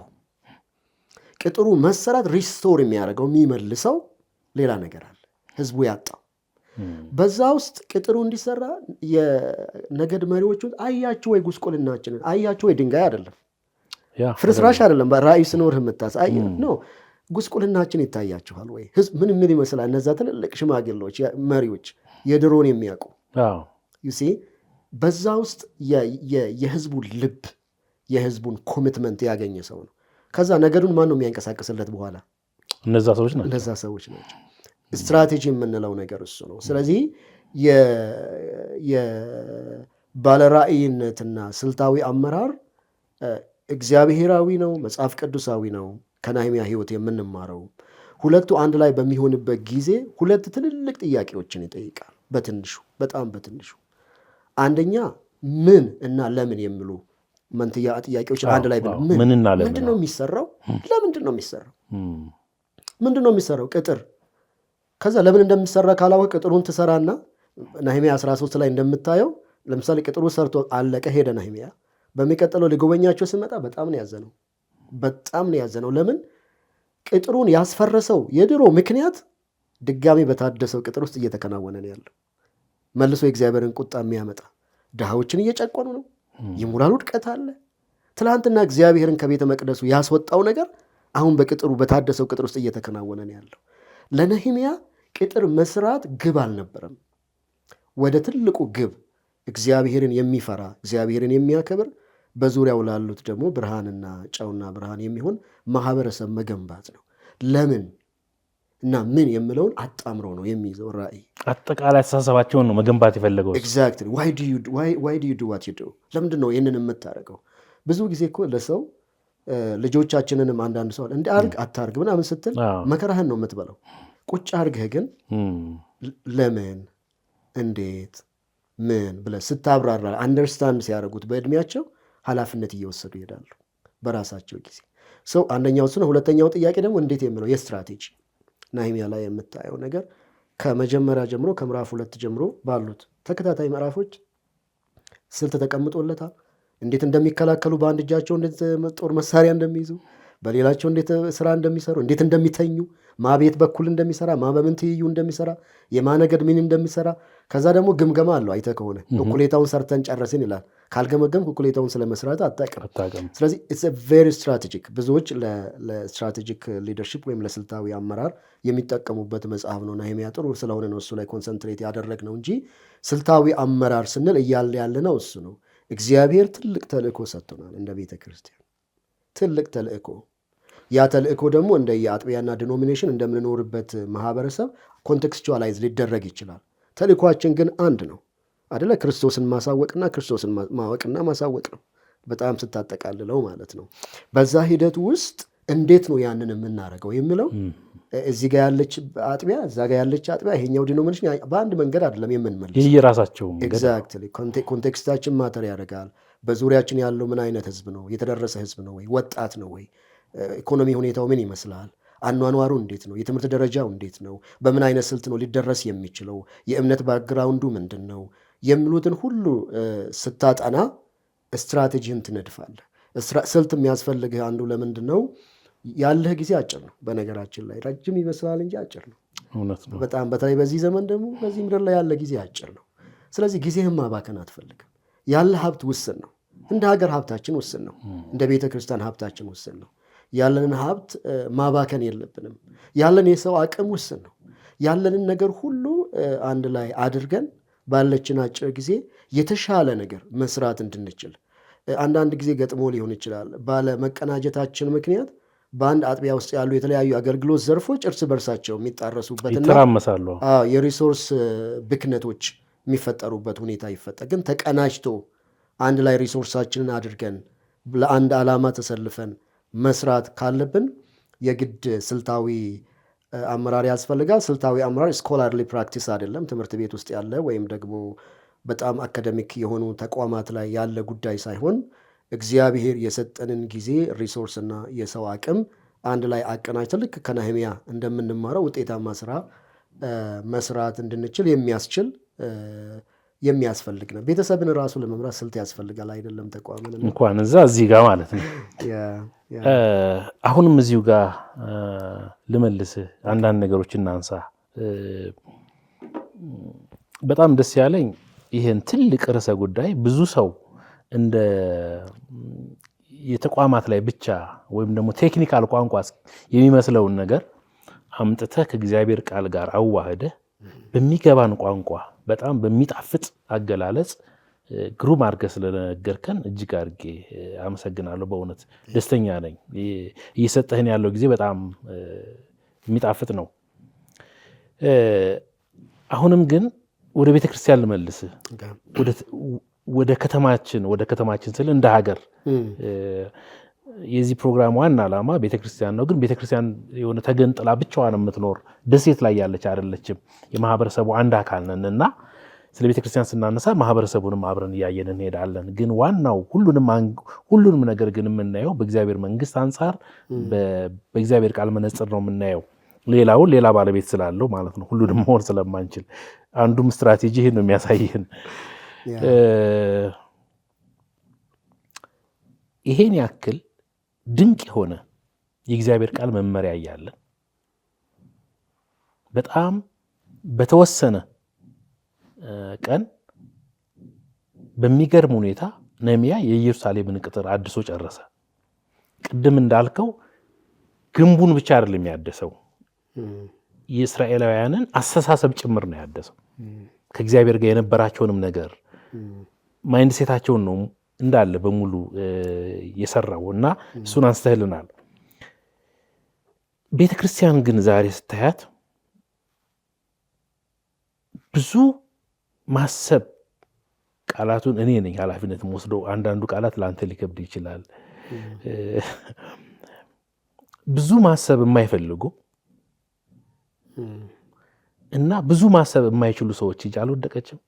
ቅጥሩ መሰራት ሪስቶር የሚያደርገው የሚመልሰው ሌላ ነገር አለ ህዝቡ ያጣው። በዛ ውስጥ ቅጥሩ እንዲሰራ የነገድ መሪዎቹን አያችሁ ወይ ጉስቁልናችንን? አያችሁ ወይ? ድንጋይ አይደለም ፍርስራሽ አይደለም ራእይ ስኖር የምታሳይ ነው። ጉስቁልናችን ይታያችኋል ወይ? ህዝብ ምን ይመስላል? እነዛ ትልልቅ ሽማግሌዎች መሪዎች የድሮን የሚያውቁ ዩሲ በዛ ውስጥ የህዝቡን ልብ የህዝቡን ኮሚትመንት ያገኘ ሰው ነው። ከዛ ነገዱን ማን ነው የሚያንቀሳቅስለት በኋላ? እነዛ ሰዎች ናቸው። ስትራቴጂ የምንለው ነገር እሱ ነው። ስለዚህ የባለራእይነትና ስልታዊ አመራር እግዚአብሔራዊ ነው፣ መጽሐፍ ቅዱሳዊ ነው። ከነህምያ ህይወት የምንማረው ሁለቱ አንድ ላይ በሚሆንበት ጊዜ ሁለት ትልልቅ ጥያቄዎችን ይጠይቃል። በጣም በትንሹ አንደኛ ምን እና ለምን የሚሉ መንትያ ጥያቄዎችን አንድ ላይ ምንድን ነው የሚሰራው? ለምንድን ነው የሚሰራው? ምንድን ነው የሚሰራው? ቅጥር። ከዛ ለምን እንደሚሰራ ካላወቅ ቅጥሩን ትሰራና ነህምያ 13 ላይ እንደምታየው ለምሳሌ ቅጥሩ ሰርቶ አለቀ፣ ሄደ ነህምያ። በሚቀጥለው ሊጎበኛቸው ስመጣ በጣም ነው ያዘነው። ለምን? ቅጥሩን ያስፈረሰው የድሮ ምክንያት ድጋሚ በታደሰው ቅጥር ውስጥ እየተከናወነ ነው ያለው። መልሶ የእግዚአብሔርን ቁጣ የሚያመጣ ድሃዎችን እየጨቆኑ ነው። የሞራል ውድቀት አለ። ትላንትና እግዚአብሔርን ከቤተ መቅደሱ ያስወጣው ነገር አሁን በታደሰው ቅጥር ውስጥ እየተከናወነ ነው ያለው። ለነህምያ ቅጥር መስራት ግብ አልነበረም። ወደ ትልቁ ግብ እግዚአብሔርን የሚፈራ እግዚአብሔርን የሚያከብር በዙሪያው ላሉት ደግሞ ብርሃንና ጨውና ብርሃን የሚሆን ማህበረሰብ መገንባት ነው። ለምን እና ምን የምለውን አጣምሮ ነው የሚይዘው ራእይ። አጠቃላይ አስተሳሰባቸውን ነው መገንባት የፈለገው። ኤግዛክትሊ ዋይ ዱ ዩ ዱ ዋት ዩ ዱ። ለምንድን ነው ይህንን የምታደርገው? ብዙ ጊዜ እኮ ለሰው ልጆቻችንንም አንዳንድ ሰው እንደ አርግ አታርግ ምናምን ስትል መከራህን ነው የምትበለው። ቁጭ አርግህ ግን ለምን እንዴት ምን ብለህ ስታብራራ አንደርስታንድ ሲያደርጉት በእድሜያቸው ኃላፊነት እየወሰዱ ይሄዳሉ በራሳቸው ጊዜ። ሰው አንደኛው እሱ ነው። ሁለተኛው ጥያቄ ደግሞ እንዴት የሚለው የስትራቴጂ ነህምያ ላይ የምታየው ነገር ከመጀመሪያ ጀምሮ ከምዕራፍ 2 ጀምሮ ባሉት ተከታታይ ምዕራፎች ስልት ተቀምጦለታል። እንዴት እንደሚከላከሉ፣ በአንድ እጃቸው እንዴት ጦር መሳሪያ እንደሚይዙ፣ በሌላቸው እንዴት ስራ እንደሚሰሩ፣ እንዴት እንደሚተኙ፣ ማቤት በኩል እንደሚሰራ፣ በምን ትይዩ እንደሚሰራ፣ የማነገድ ምን እንደሚሰራ። ከዛ ደግሞ ግምገማ አለው። አይተህ ከሆነ እኩሌታውን ሰርተን ጨረስን ይላል። ካልገመገም እኩሌታውን ስለመስራት አታውቅም። ስለዚህ ኢትስ ቬሪ ስትራቴጂክ። ብዙዎች ለስትራቴጂክ ሊደርሺፕ ወይም ለስልታዊ አመራር የሚጠቀሙበት መጽሐፍ ነው። ነህምያ ጥሩ ስለሆነ ነው እሱ ላይ ኮንሰንትሬት ያደረግነው እንጂ ስልታዊ አመራር ስንል እያለ ያለ ነው እሱ ነው። እግዚአብሔር ትልቅ ተልእኮ ሰጥቶናል እንደ ቤተ ክርስቲያን ትልቅ ተልእኮ። ያ ተልእኮ ደግሞ እንደ የአጥቢያና ዲኖሚኔሽን እንደምንኖርበት ማህበረሰብ ኮንቴክስቹዋላይዝ ሊደረግ ይችላል። ተልእኳችን ግን አንድ ነው አደለ? ክርስቶስን ማሳወቅና ክርስቶስን ማወቅና ማሳወቅ ነው። በጣም ስታጠቃልለው ማለት ነው። በዛ ሂደት ውስጥ እንዴት ነው ያንን የምናደርገው የሚለው እዚህ ጋር ያለች አጥቢያ እዛ ጋር ያለች አጥቢያ ይሄኛው ዲኖሚኔሽን በአንድ መንገድ አይደለም የምንመልስ። ይህ የራሳቸው ኤግዛክትሊ ኮንቴክስታችን ማተር ያደርጋል። በዙሪያችን ያለው ምን አይነት ህዝብ ነው? የተደረሰ ህዝብ ነው ወይ? ወጣት ነው ወይ? ኢኮኖሚ ሁኔታው ምን ይመስላል? አኗኗሩ እንዴት ነው? የትምህርት ደረጃው እንዴት ነው? በምን አይነት ስልት ነው ሊደረስ የሚችለው? የእምነት ባክግራውንዱ ምንድን ነው? የሚሉትን ሁሉ ስታጠና ስትራቴጂን ትነድፋለህ። ስልት የሚያስፈልግህ አንዱ ለምንድን ነው? ያለህ ጊዜ አጭር ነው። በነገራችን ላይ ረጅም ይመስላል እንጂ አጭር ነው። እውነት ነው። በጣም በተለይ በዚህ ዘመን ደግሞ በዚህ ምድር ላይ ያለ ጊዜ አጭር ነው። ስለዚህ ጊዜህን ማባከን አትፈልግም። ያለ ሀብት ውስን ነው። እንደ ሀገር ሀብታችን ውስን ነው። እንደ ቤተ ክርስቲያን ሀብታችን ውስን ነው። ያለንን ሀብት ማባከን የለብንም። ያለን የሰው አቅም ውስን ነው። ያለንን ነገር ሁሉ አንድ ላይ አድርገን ባለችን አጭር ጊዜ የተሻለ ነገር መስራት እንድንችል አንዳንድ ጊዜ ገጥሞ ሊሆን ይችላል። ባለ መቀናጀታችን ምክንያት በአንድ አጥቢያ ውስጥ ያሉ የተለያዩ አገልግሎት ዘርፎች እርስ በርሳቸው የሚጣረሱበትና ይተራመሳሉ። የሪሶርስ ብክነቶች የሚፈጠሩበት ሁኔታ ይፈጠር። ግን ተቀናጅቶ አንድ ላይ ሪሶርሳችንን አድርገን ለአንድ ዓላማ ተሰልፈን መስራት ካለብን የግድ ስልታዊ አመራር ያስፈልጋል። ስልታዊ አመራር ስኮላርሊ ፕራክቲስ አይደለም፣ ትምህርት ቤት ውስጥ ያለ ወይም ደግሞ በጣም አካደሚክ የሆኑ ተቋማት ላይ ያለ ጉዳይ ሳይሆን እግዚአብሔር የሰጠንን ጊዜ ሪሶርስና የሰው አቅም አንድ ላይ አቀናጅተን ልክ ከነህምያ እንደምንማረው ውጤታማ ስራ መስራት እንድንችል የሚያስፈልግ ነው። ቤተሰብን ራሱ ለመምራት ስልት ያስፈልጋል አይደለም ተቋምን እንኳን እዚህ ጋር ማለት ነው። አሁንም እዚሁ ጋር ልመልስህ፣ አንዳንድ ነገሮች እናንሳ። በጣም ደስ ያለኝ ይህን ትልቅ ርዕሰ ጉዳይ ብዙ ሰው እንደ የተቋማት ላይ ብቻ ወይም ደግሞ ቴክኒካል ቋንቋ የሚመስለውን ነገር አምጥተህ ከእግዚአብሔር ቃል ጋር አዋህደህ በሚገባን ቋንቋ በጣም በሚጣፍጥ አገላለጽ ግሩም አድርገህ ስለነገርከን እጅግ አድርጌ አመሰግናለሁ። በእውነት ደስተኛ ነኝ። እየሰጠህን ያለው ጊዜ በጣም የሚጣፍጥ ነው። አሁንም ግን ወደ ቤተ ክርስቲያን ልመልስህ። ወደ ከተማችን ስል እንደ ሀገር የዚህ ፕሮግራም ዋና ዓላማ ቤተክርስቲያን ነው። ግን ቤተክርስቲያን የሆነ ተገንጥላ ብቻዋን የምትኖር ደሴት ላይ ያለች አይደለችም። የማህበረሰቡ አንድ አካል ነን እና ስለ ቤተክርስቲያን ስናነሳ ማህበረሰቡንም አብረን እያየን እንሄዳለን። ግን ዋናው ሁሉንም ነገር ግን የምናየው በእግዚአብሔር መንግስት አንጻር በእግዚአብሔር ቃል መነጽር ነው የምናየው። ሌላውን ሌላ ባለቤት ስላለው ማለት ነው፣ ሁሉንም መሆን ስለማንችል አንዱም ስትራቴጂ ይህን ነው የሚያሳይህን። ይሄን ያክል ድንቅ የሆነ የእግዚአብሔር ቃል መመሪያ እያለን በጣም በተወሰነ ቀን በሚገርም ሁኔታ ነህምያ የኢየሩሳሌምን ቅጥር አድሶ ጨረሰ። ቅድም እንዳልከው ግንቡን ብቻ አይደለም ያደሰው፣ የእስራኤላውያንን አስተሳሰብ ጭምር ነው ያደሰው። ከእግዚአብሔር ጋር የነበራቸውንም ነገር ማይንድ ሴታቸውን ነው እንዳለ በሙሉ የሰራው እና እሱን አንስተህልናል። ቤተክርስቲያን ግን ዛሬ ስታያት ብዙ ማሰብ ቃላቱን እኔ ነኝ ኃላፊነት ወስደው አንዳንዱ ቃላት ለአንተ ሊከብድ ይችላል። ብዙ ማሰብ የማይፈልጉ እና ብዙ ማሰብ የማይችሉ ሰዎች እጅ አልወደቀችም?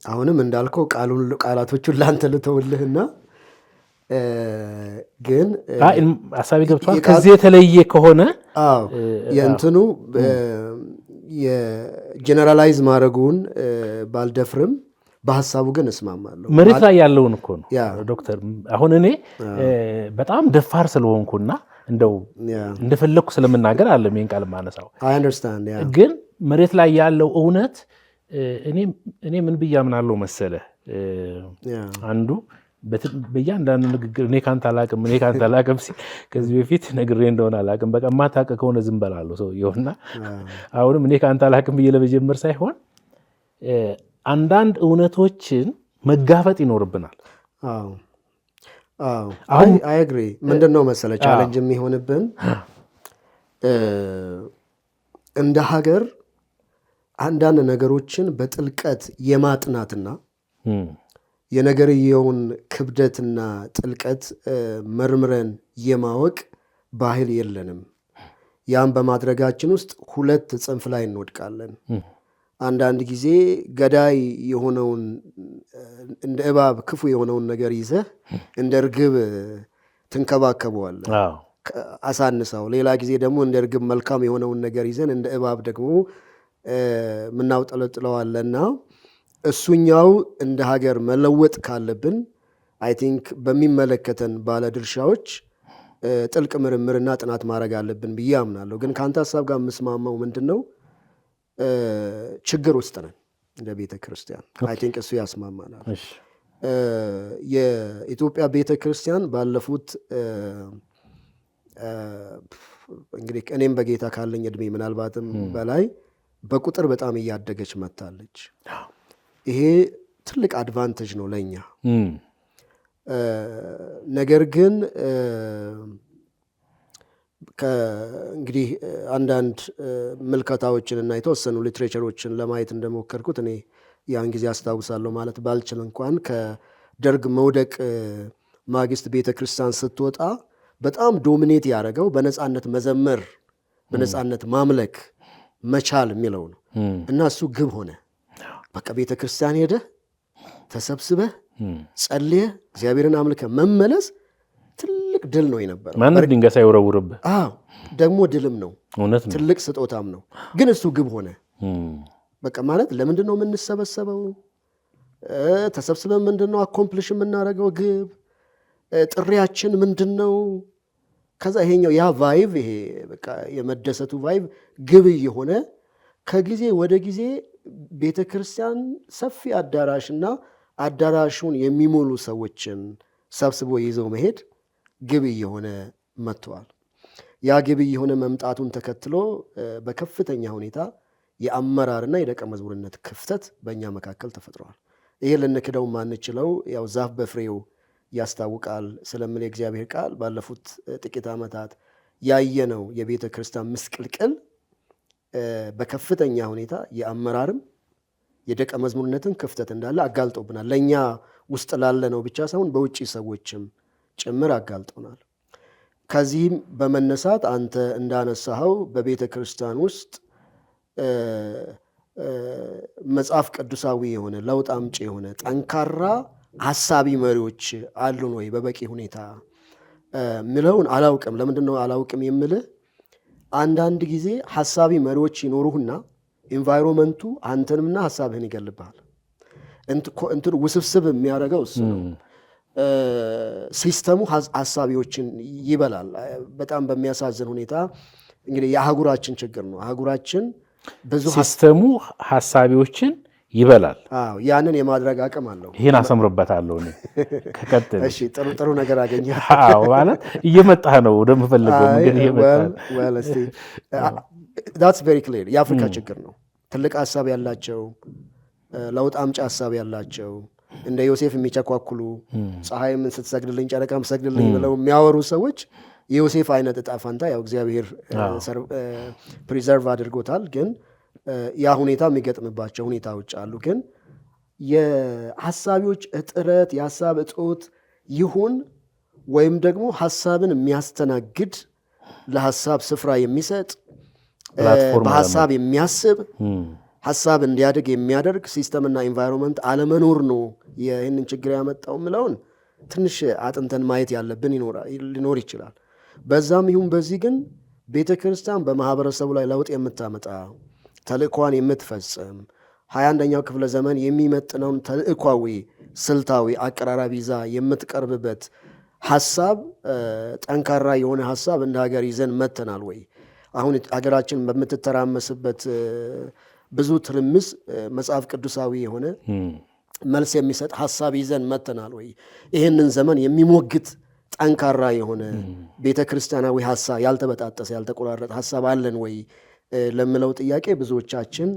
አሁንም እንዳልከው ቃላቶቹን ለአንተ ልተውልህና ግን ሀሳቤ ገብቷል። ከዚህ የተለየ ከሆነ የእንትኑ የጀነራላይዝ ማድረጉን ባልደፍርም በሀሳቡ ግን እስማማለሁ። መሬት ላይ ያለውን እኮ ነው ዶክተር። አሁን እኔ በጣም ደፋር ስለሆንኩና እንደው እንደፈለግኩ ስለምናገር አለም ይህን ቃል ማነሳው፣ ግን መሬት ላይ ያለው እውነት እኔ ምን ብዬ አምናለሁ መሰለህ? አንዱ በእያንዳንዱ ንግግር እኔ ካንተ አላቅም ሲል ከዚህ በፊት ነግሬ እንደሆነ አላቅም። በቃ የማታውቅ ከሆነ ዝም በላለሁ ሰውየውና አሁንም እኔ ካንተ አላቅም ብዬ ለመጀመር ሳይሆን አንዳንድ እውነቶችን መጋፈጥ ይኖርብናል። አይ አግሪ። ምንድን ነው መሰለህ ቻሌንጅ የሚሆንብን እንደ ሀገር አንዳንድ ነገሮችን በጥልቀት የማጥናትና የነገርየውን ክብደትና ጥልቀት መርምረን የማወቅ ባህል የለንም። ያም በማድረጋችን ውስጥ ሁለት ጽንፍ ላይ እንወድቃለን። አንዳንድ ጊዜ ገዳይ የሆነውን እንደ እባብ ክፉ የሆነውን ነገር ይዘህ እንደ እርግብ ትንከባከበዋለህ አሳንሰው። ሌላ ጊዜ ደግሞ እንደ እርግብ መልካም የሆነውን ነገር ይዘን እንደ እባብ ደግሞ ምናውጠለጥለዋለና እሱኛው እንደ ሀገር መለወጥ ካለብን አይ ቲንክ በሚመለከተን ባለድርሻዎች ጥልቅ ምርምርና ጥናት ማድረግ አለብን ብዬ አምናለሁ። ግን ከአንተ ሀሳብ ጋር የምስማማው ምንድን ነው ችግር ውስጥ ነን እንደ ቤተ ክርስቲያን። አይ ቲንክ እሱ ያስማማናል። የኢትዮጵያ ቤተ ክርስቲያን ባለፉት እንግዲህ እኔም በጌታ ካለኝ እድሜ ምናልባትም በላይ በቁጥር በጣም እያደገች መጥታለች። ይሄ ትልቅ አድቫንቴጅ ነው ለእኛ። ነገር ግን እንግዲህ አንዳንድ ምልከታዎችን እና የተወሰኑ ሊትሬቸሮችን ለማየት እንደሞከርኩት እኔ ያን ጊዜ አስታውሳለሁ ማለት ባልችል እንኳን ከደርግ መውደቅ ማግስት ቤተ ክርስቲያን ስትወጣ በጣም ዶሚኔት ያደረገው በነፃነት መዘመር፣ በነፃነት ማምለክ መቻል የሚለው ነው እና እሱ ግብ ሆነ። በቃ ቤተ ክርስቲያን ሄደህ ተሰብስበህ ጸልየህ እግዚአብሔርን አምልከህ መመለስ ትልቅ ድል ነው የነበረው። ማንም ድንጋይ ሳይወረውርብህ። አዎ ደግሞ ድልም ነው፣ ትልቅ ስጦታም ነው። ግን እሱ ግብ ሆነ። በቃ ማለት ለምንድን ነው የምንሰበሰበው? ተሰብስበን ምንድን ነው አኮምፕሊሽ የምናደርገው? ግብ ጥሪያችን ምንድን ነው? ከዛ ይሄኛው ያ ቫይቭ ይሄ በቃ የመደሰቱ ቫይቭ ግብ የሆነ ከጊዜ ወደ ጊዜ ቤተ ክርስቲያን ሰፊ አዳራሽና አዳራሹን የሚሞሉ ሰዎችን ሰብስቦ ይዘው መሄድ ግብ የሆነ መጥተዋል። ያ ግብ የሆነ መምጣቱን ተከትሎ በከፍተኛ ሁኔታ የአመራርና የደቀ መዝሙርነት ክፍተት በእኛ መካከል ተፈጥረዋል። ይሄ ልንክደው ማንችለው ያው ዛፍ በፍሬው ያስታውቃል ስለሚል የእግዚአብሔር ቃል ባለፉት ጥቂት ዓመታት ያየነው የቤተ ክርስቲያን ምስቅልቅል በከፍተኛ ሁኔታ የአመራርም የደቀ መዝሙርነትን ክፍተት እንዳለ አጋልጦብናል። ለእኛ ውስጥ ላለ ነው ብቻ ሳይሆን በውጭ ሰዎችም ጭምር አጋልጦናል። ከዚህም በመነሳት አንተ እንዳነሳኸው በቤተ ክርስቲያን ውስጥ መጽሐፍ ቅዱሳዊ የሆነ ለውጥ አምጪ የሆነ ጠንካራ ሐሳቢ መሪዎች አሉን ወይ በበቂ ሁኔታ ምለውን አላውቅም። ለምንድን ነው አላውቅም የምልህ? አንዳንድ ጊዜ ሐሳቢ መሪዎች ይኖሩህና ኢንቫይሮንመንቱ አንተንምና ሐሳብህን ይገልብሃል። እንትን ውስብስብ የሚያደርገው እሱ ነው። ሲስተሙ ሐሳቢዎችን ይበላል። በጣም በሚያሳዝን ሁኔታ እንግዲህ የአህጉራችን ችግር ነው። አህጉራችን ብዙ ሲስተሙ ሐሳቢዎችን ይበላል። አዎ ያንን የማድረግ አቅም አለው። ይሄን አሰምርበታለሁ እኔ ከቀጥል። እሺ ጥሩ ነገር አገኘህ። አዎ ማለት እየመጣህ ነው ወደምፈልገው መንገድ እየመጣህ ነው። well that's very clear የአፍሪካ ችግር ነው። ትልቅ ሐሳብ ያላቸው ለውጥ አምጪ ሐሳብ ያላቸው እንደ ዮሴፍ የሚቸኳኩሉ ፀሐይም ስትሰግድልኝ ጨረቃም ሰግድልኝ ብለው የሚያወሩ ሰዎች የዮሴፍ አይነት ዕጣ ፈንታ ያው እግዚአብሔር ፕሪዘርቭ አድርጎታል። ግን ያ ሁኔታ የሚገጥምባቸው ሁኔታዎች አሉ። ግን የሐሳቢዎች እጥረት የሐሳብ እጦት ይሁን ወይም ደግሞ ሐሳብን የሚያስተናግድ ለሐሳብ ስፍራ የሚሰጥ በሐሳብ የሚያስብ ሐሳብ እንዲያድግ የሚያደርግ ሲስተምና ኢንቫይሮንመንት አለመኖር ነው ይህንን ችግር ያመጣው ምለውን ትንሽ አጥንተን ማየት ያለብን ሊኖር ይችላል። በዛም ይሁን በዚህ ግን ቤተ ክርስቲያን በማህበረሰቡ ላይ ለውጥ የምታመጣ ተልእኳን የምትፈጽም 21ኛው ክፍለ ዘመን የሚመጥነውን ተልእኳዊ ስልታዊ አቀራራብ ይዛ የምትቀርብበት ሐሳብ ጠንካራ የሆነ ሐሳብ እንደ ሀገር ይዘን መተናል ወይ? አሁን ሀገራችን በምትተራመስበት ብዙ ትርምስ መጽሐፍ ቅዱሳዊ የሆነ መልስ የሚሰጥ ሐሳብ ይዘን መተናል ወይ? ይህንን ዘመን የሚሞግት ጠንካራ የሆነ ቤተ ክርስቲያናዊ ሐሳብ ያልተበጣጠሰ ያልተቆራረጠ ሐሳብ አለን ወይ ለምለው ጥያቄ ብዙዎቻችን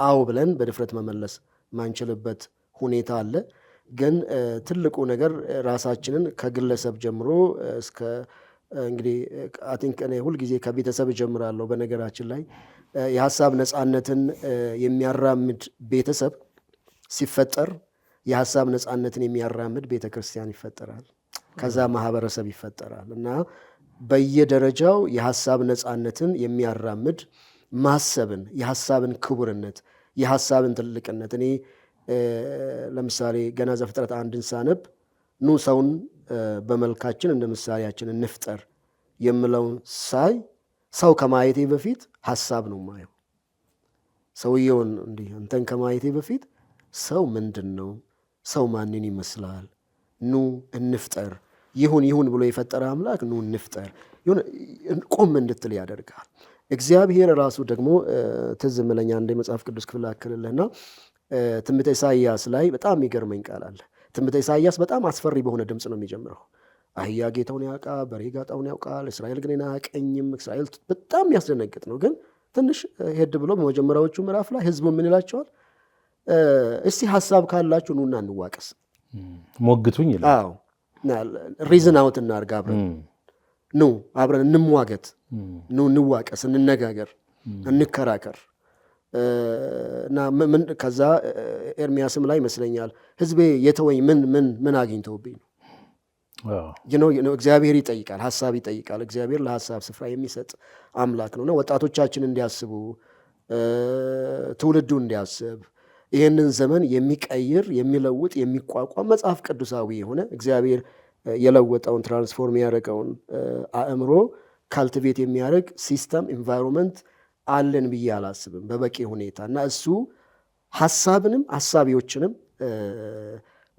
አዎ ብለን በድፍረት መመለስ ማንችልበት ሁኔታ አለ። ግን ትልቁ ነገር ራሳችንን ከግለሰብ ጀምሮ እስከ እንግዲህ አይ ቲንክ እኔ ሁልጊዜ ከቤተሰብ እጀምራለሁ። በነገራችን ላይ የሐሳብ ነፃነትን የሚያራምድ ቤተሰብ ሲፈጠር የሐሳብ ነፃነትን የሚያራምድ ቤተ ክርስቲያን ይፈጠራል። ከዛ ማህበረሰብ ይፈጠራል እና በየደረጃው የሐሳብ ነፃነትን የሚያራምድ ማሰብን፣ የሐሳብን ክቡርነት፣ የሐሳብን ትልቅነት እኔ ለምሳሌ ገና ዘፍጥረት 1ን ሳነብ ኑ ሰውን በመልካችን እንደ ምሳሌያችን እንፍጠር የምለውን ሳይ ሰው ከማየቴ በፊት ሐሳብ ነው ማየው። ሰውየውን እንዲህ አንተን ከማየቴ በፊት ሰው ምንድን ነው? ሰው ማንን ይመስላል? ኑ እንፍጠር፣ ይሁን ብሎ የፈጠረ አምላክ ኑ እንፍጠር ቆም እንድትል ያደርጋል። እግዚአብሔር ራሱ ደግሞ ትዝ ምለኛ አንድ የመጽሐፍ ቅዱስ ክፍል አክልልህና ትንቢተ ኢሳይያስ ላይ በጣም የሚገርመኝ ቃል አለ። ትንቢተ ኢሳይያስ በጣም አስፈሪ በሆነ ድምፅ ነው የሚጀምረው። አህያ ጌታውን ያውቃል፣ በሬ ጋጣውን ያውቃል፣ እስራኤል ግን አያውቀኝም። እስራኤል በጣም የሚያስደነግጥ ነው። ግን ትንሽ ሄድ ብሎ በመጀመሪያዎቹ ምዕራፍ ላይ ህዝቡ ምን ይላቸዋል? እስቲ ሀሳብ ካላችሁ ኑና እንዋቀስ፣ ሞግቱኝ ይላል። ሪዝን አውት እናድርግ፣ አብረን እንሟገት፣ እንዋቀስ፣ እንነጋገር፣ እንከራከር እና ከዛ ኤርሚያስም ላይ ይመስለኛል ህዝቤ የተወኝ ምን አግኝተውብኝ ነው። እግዚአብሔር ይጠይቃል፣ ሀሳብ ይጠይቃል። እግዚአብሔር ለሀሳብ ስፍራ የሚሰጥ አምላክ ነውና ወጣቶቻችን እንዲያስቡ፣ ትውልዱ እንዲያስብ፣ ይህንን ዘመን የሚቀይር የሚለውጥ የሚቋቋም መጽሐፍ ቅዱሳዊ የሆነ እግዚአብሔር የለወጠውን ትራንስፎርም ያደረገውን አእምሮ ካልቲቬት የሚያደርግ ሲስተም ኢንቫይሮንመንት አለን ብዬ አላስብም በበቂ ሁኔታ እና እሱ ሀሳብንም ሀሳቢዎችንም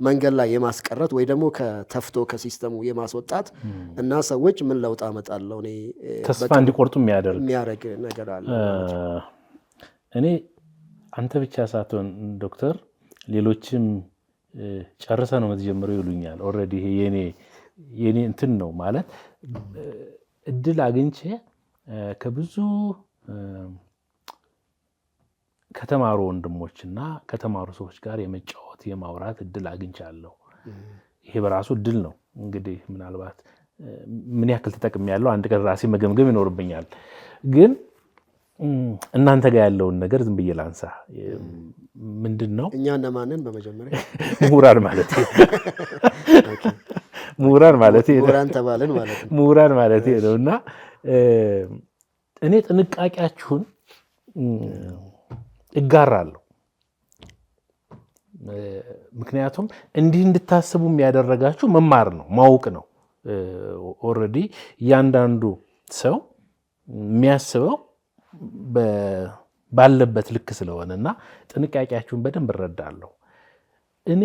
መንገድ ላይ የማስቀረት ወይ ደግሞ ከተፍቶ ከሲስተሙ የማስወጣት እና ሰዎች ምን ለውጥ አመጣለሁ እኔ ተስፋ እንዲቆርጡ የሚያደርግ ነገር አለ። እኔ አንተ ብቻ ሳትሆን ዶክተር ሌሎችም ጨርሰ ነው የምትጀምረው ይሉኛል። ኦልሬዲ ይሄ የኔ እንትን ነው ማለት እድል አግኝቼ ከብዙ ከተማሩ ወንድሞችና ከተማሩ ሰዎች ጋር የመጫወት የማውራት እድል አግኝቻለሁ። ይሄ በራሱ እድል ነው። እንግዲህ ምናልባት ምን ያክል ተጠቅሜያለሁ አንድ ቀን ራሴ መገምገም ይኖርብኛል። ግን እናንተ ጋር ያለውን ነገር ዝም ብዬ ላንሳ። ምንድነው እኛ እንደማንን በመጀመሪያ ምሁራን ማለት ምሁራን ተባልን ማለት ነው። ምሁራን ማለት ነውና እኔ ጥንቃቄያችሁን እጋራለሁ። ምክንያቱም እንዲህ እንድታስቡ የሚያደረጋችሁ መማር ነው፣ ማወቅ ነው። ኦልሬዲ እያንዳንዱ ሰው የሚያስበው ባለበት ልክ ስለሆነና ጥንቃቄያችሁን በደንብ እረዳለሁ። እኔ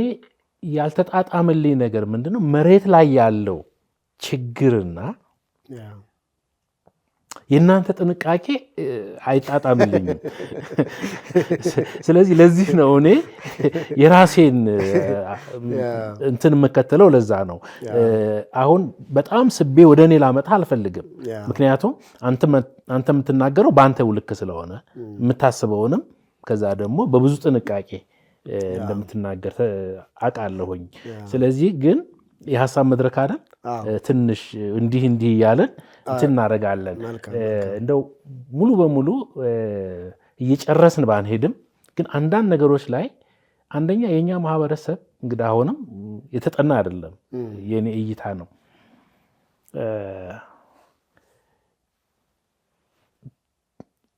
ያልተጣጣመልኝ ነገር ምንድነው መሬት ላይ ያለው ችግርና የእናንተ ጥንቃቄ አይጣጣምልኝም። ስለዚህ ለዚህ ነው እኔ የራሴን እንትን የምከተለው። ለዛ ነው አሁን በጣም ስቤ ወደ እኔ ላመጣ አልፈልግም። ምክንያቱም አንተ የምትናገረው በአንተ ልክ ስለሆነ የምታስበውንም ከዛ ደግሞ በብዙ ጥንቃቄ እንደምትናገር አውቃለሁኝ። ስለዚህ ግን የሀሳብ መድረክ አይደል ትንሽ እንዲህ እያለን እንትን እናደርጋለን። እንደው ሙሉ በሙሉ እየጨረስን ባንሄድም ግን አንዳንድ ነገሮች ላይ አንደኛ የኛ ማህበረሰብ እንግዲህ አሁንም የተጠና አይደለም፣ የኔ እይታ ነው።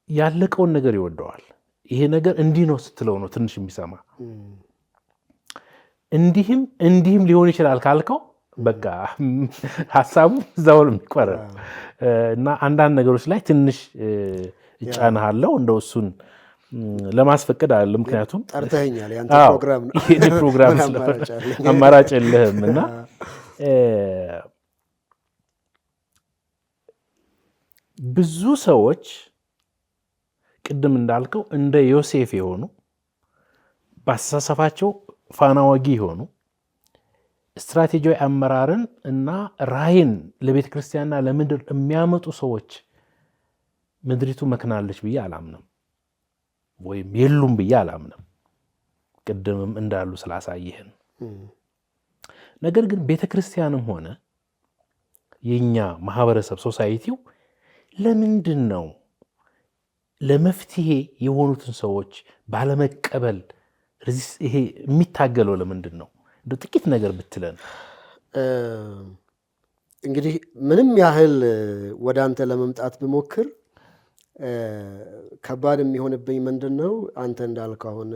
ያለቀውን ነገር ይወደዋል። ይሄ ነገር እንዲህ ነው ስትለው ነው ትንሽ የሚሰማ። እንዲህም ሊሆን ይችላል ካልከው በቃ ሀሳቡ እዛው የሚቆረ እና አንዳንድ ነገሮች ላይ ትንሽ እጫናለሁ። እንደው እሱን ለማስፈቀድ አለ። ምክንያቱም ጠርተኸኛል፣ ያንተ ፕሮግራም ነው፣ ይሄ ፕሮግራም አማራጭ የለህም እና ብዙ ሰዎች ቅድም እንዳልከው እንደ ዮሴፍ የሆኑ በአስተሳሰባቸው ፋና ወጊ የሆኑ ስትራቴጂያዊ አመራርን እና ራዕይን ለቤተ ክርስቲያንና ለምድር የሚያመጡ ሰዎች ምድሪቱ መክናለች ብዬ አላምንም፣ ወይም የሉም ብዬ አላምንም። ቅድምም እንዳሉ ስላሳየህን። ነገር ግን ቤተ ክርስቲያንም ሆነ የኛ ማህበረሰብ ሶሳይቲው ለምንድን ነው ለመፍትሄ የሆኑትን ሰዎች ባለመቀበል ይሄ የሚታገለው? ለምንድን ነው? እንደ ጥቂት ነገር ብትለን። እንግዲህ ምንም ያህል ወደ አንተ ለመምጣት ብሞክር ከባድ የሚሆንብኝ ምንድን ነው አንተ እንዳልከው አሁን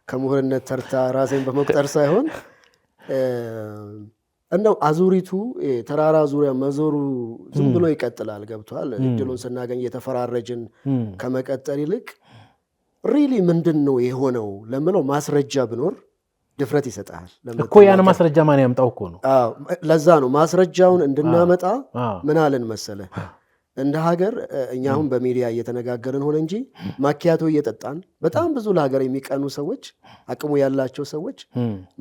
ከምሁርነት ተርታ ራሴን በመቁጠር ሳይሆን እንደው አዙሪቱ ተራራ ዙሪያ መዞሩ ዝም ብሎ ይቀጥላል። ገብቷል? እድሉን ስናገኝ የተፈራረጅን ከመቀጠል ይልቅ ሪሊ ምንድን ነው የሆነው ለምለው ማስረጃ ብኖር ድፍረት ይሰጣል እኮ ያን ማስረጃ ማን ያምጣው እኮ ነው። ለዛ ነው ማስረጃውን እንድናመጣ ምን አለን መሰለ እንደ ሀገር እኛ አሁን በሚዲያ እየተነጋገርን ሆነ እንጂ ማኪያቶ እየጠጣን በጣም ብዙ ለሀገር የሚቀኑ ሰዎች አቅሙ ያላቸው ሰዎች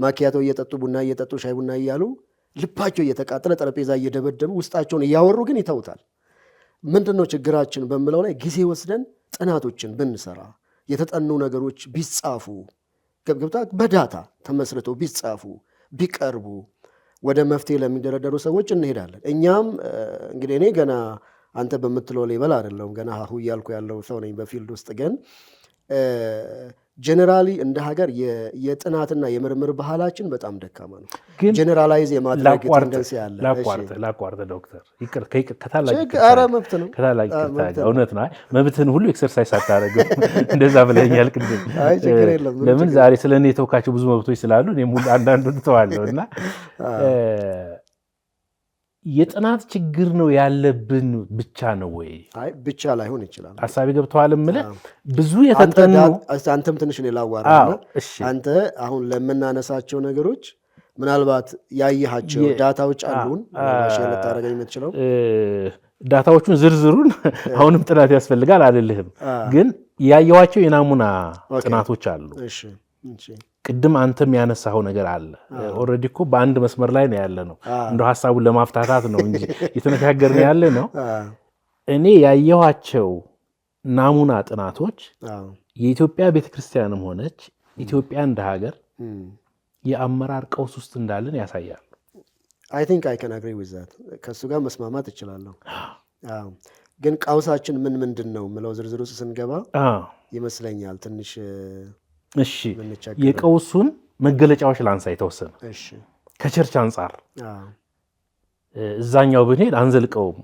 ማኪያቶ እየጠጡ ቡና እየጠጡ ሻይ ቡና እያሉ ልባቸው እየተቃጠለ ጠረጴዛ እየደበደቡ ውስጣቸውን እያወሩ ግን ይተውታል። ምንድነው ችግራችን በሚለው ላይ ጊዜ ወስደን ጥናቶችን ብንሰራ የተጠኑ ነገሮች ቢጻፉ ገብታ በዳታ ተመስርተው ቢጻፉ ቢቀርቡ ወደ መፍትሄ ለሚደረደሩ ሰዎች እንሄዳለን። እኛም እንግዲህ እኔ ገና አንተ በምትለው ሌበል አይደለም ገና ሀሁ እያልኩ ያለው ሰው ነኝ በፊልድ ውስጥ ግን ጀነራሊ እንደ ሀገር የጥናትና የምርምር ባህላችን በጣም ደካማ ነው። ጀነራላይዝ የማድረግ ቴንደንሲ ያለ ላቋርጥ ዶክተር ከታላቅ እውነት ነው። መብትህን ሁሉ ኤክሰርሳይዝ አታደርግም እንደዛ ብለኛል ቅድም። ለምን ዛሬ ስለ እኔ የተወካቸው ብዙ መብቶች ስላሉ እኔም ሁሉ አንዳንዱን እተዋለሁ እና የጥናት ችግር ነው ያለብን ብቻ ነው ወይ? አይ ብቻ ላይሆን ይችላል። ሐሳቤ ገብተዋል እምልህ ብዙ የተጠኑ አንተም ትንሽ ነው ላዋራና አንተ አሁን ለምናነሳቸው ነገሮች ምናልባት ያየሃቸው ዳታዎች አሉን ሼር ልታደርገኝ የምትችለው ዳታዎቹን ዝርዝሩን አሁንም ጥናት ያስፈልጋል አይደለም፣ ግን ያየኋቸው የናሙና ጥናቶች አሉ። እሺ ቅድም አንተም ያነሳው ነገር አለ። ኦሬዲ እኮ በአንድ መስመር ላይ ነው ያለ ነው። እንደው ሐሳቡን ለማፍታታት ነው እንጂ የተነጋገርን ያለ ነው። እኔ ያየኋቸው ናሙና ጥናቶች የኢትዮጵያ ቤተክርስቲያንም ሆነች ኢትዮጵያ እንደ ሀገር የአመራር ቀውስ ውስጥ እንዳለን ያሳያሉ። I think I can agree with that። ከሱ ጋር መስማማት እችላለሁ። ግን ቀውሳችን ምንድን ነው ምለው ዝርዝሩ ስንገባ ይመስለኛል ትንሽ እሺ የቀውሱን መገለጫዎች ላንሳ የተወሰነ። እሺ ከቸርች አንጻር እዛኛው ብንሄድ አንዘልቀውም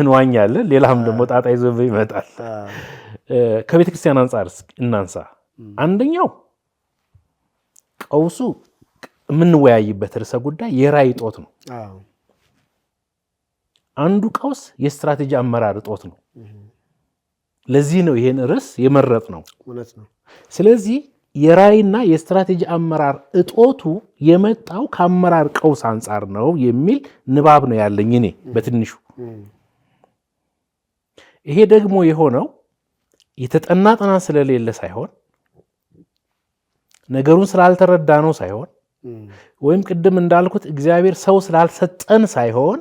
እንዋኛለን፣ ሌላም ደግሞ ጣጣ ይዞብን ይመጣል። ከቤተ ክርስቲያን አንጻር እናንሳ። አንደኛው ቀውሱ የምንወያይበት ርዕሰ ጉዳይ የራዕይ እጦት ነው። አንዱ ቀውስ የስትራቴጂ አመራር እጦት ነው። ለዚህ ነው ይሄን ርዕስ የመረጥ ነው። እውነት ነው። ስለዚህ የራዕይና የስትራቴጂ አመራር እጦቱ የመጣው ከአመራር ቀውስ አንጻር ነው የሚል ንባብ ነው ያለኝ እኔ በትንሹ። ይሄ ደግሞ የሆነው የተጠና ጥናት ስለሌለ ሳይሆን ነገሩን ስላልተረዳ ነው ሳይሆን ወይም ቅድም እንዳልኩት እግዚአብሔር ሰው ስላልሰጠን ሳይሆን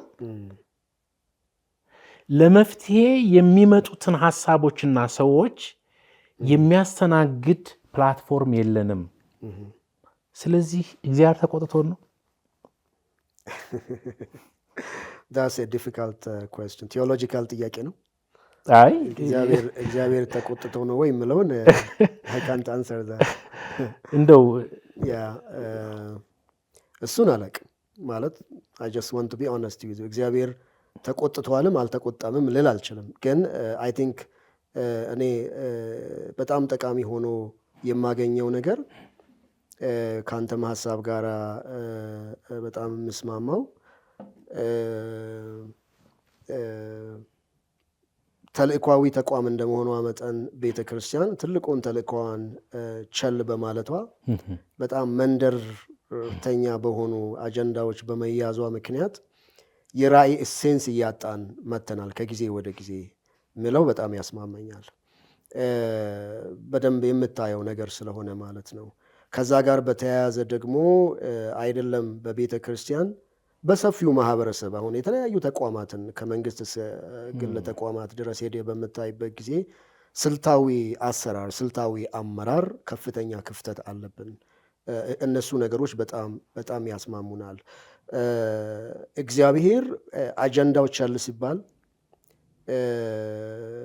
ለመፍትሄ የሚመጡትን ሐሳቦችና ሰዎች የሚያስተናግድ ፕላትፎርም የለንም። ስለዚህ እግዚአብሔር ተቆጥቶን ነው። That's a difficult question። ቴዎሎጂካል ጥያቄ ነው። አይ እግዚአብሔር ተቆጥቶ ነው ወይ የምለውን I can't answer that። እንደው እሱን አላውቅም ማለት I just want to be honest with you። እግዚአብሔር ተቆጥቷልም አልተቆጣምም ልል አልችልም። ግን I think እኔ በጣም ጠቃሚ ሆኖ የማገኘው ነገር ከአንተም ሀሳብ ጋር በጣም የምስማማው ተልእኳዊ ተቋም እንደመሆኗ መጠን ቤተ ክርስቲያን ትልቁን ተልእኳዋን ቸል በማለቷ በጣም መንደርተኛ በሆኑ አጀንዳዎች በመያዟ ምክንያት የራዕይ ኤሴንስ እያጣን መተናል ከጊዜ ወደ ጊዜ ምለው በጣም ያስማመኛል። በደንብ የምታየው ነገር ስለሆነ ማለት ነው። ከዛ ጋር በተያያዘ ደግሞ አይደለም በቤተ ክርስቲያን በሰፊው ማህበረሰብ አሁን የተለያዩ ተቋማትን ከመንግስት ግል ተቋማት ድረስ ሄደ በምታይበት ጊዜ ስልታዊ አሰራር፣ ስልታዊ አመራር ከፍተኛ ክፍተት አለብን። እነሱ ነገሮች በጣም ያስማሙናል። እግዚአብሔር አጀንዳዎች ቸል ሲባል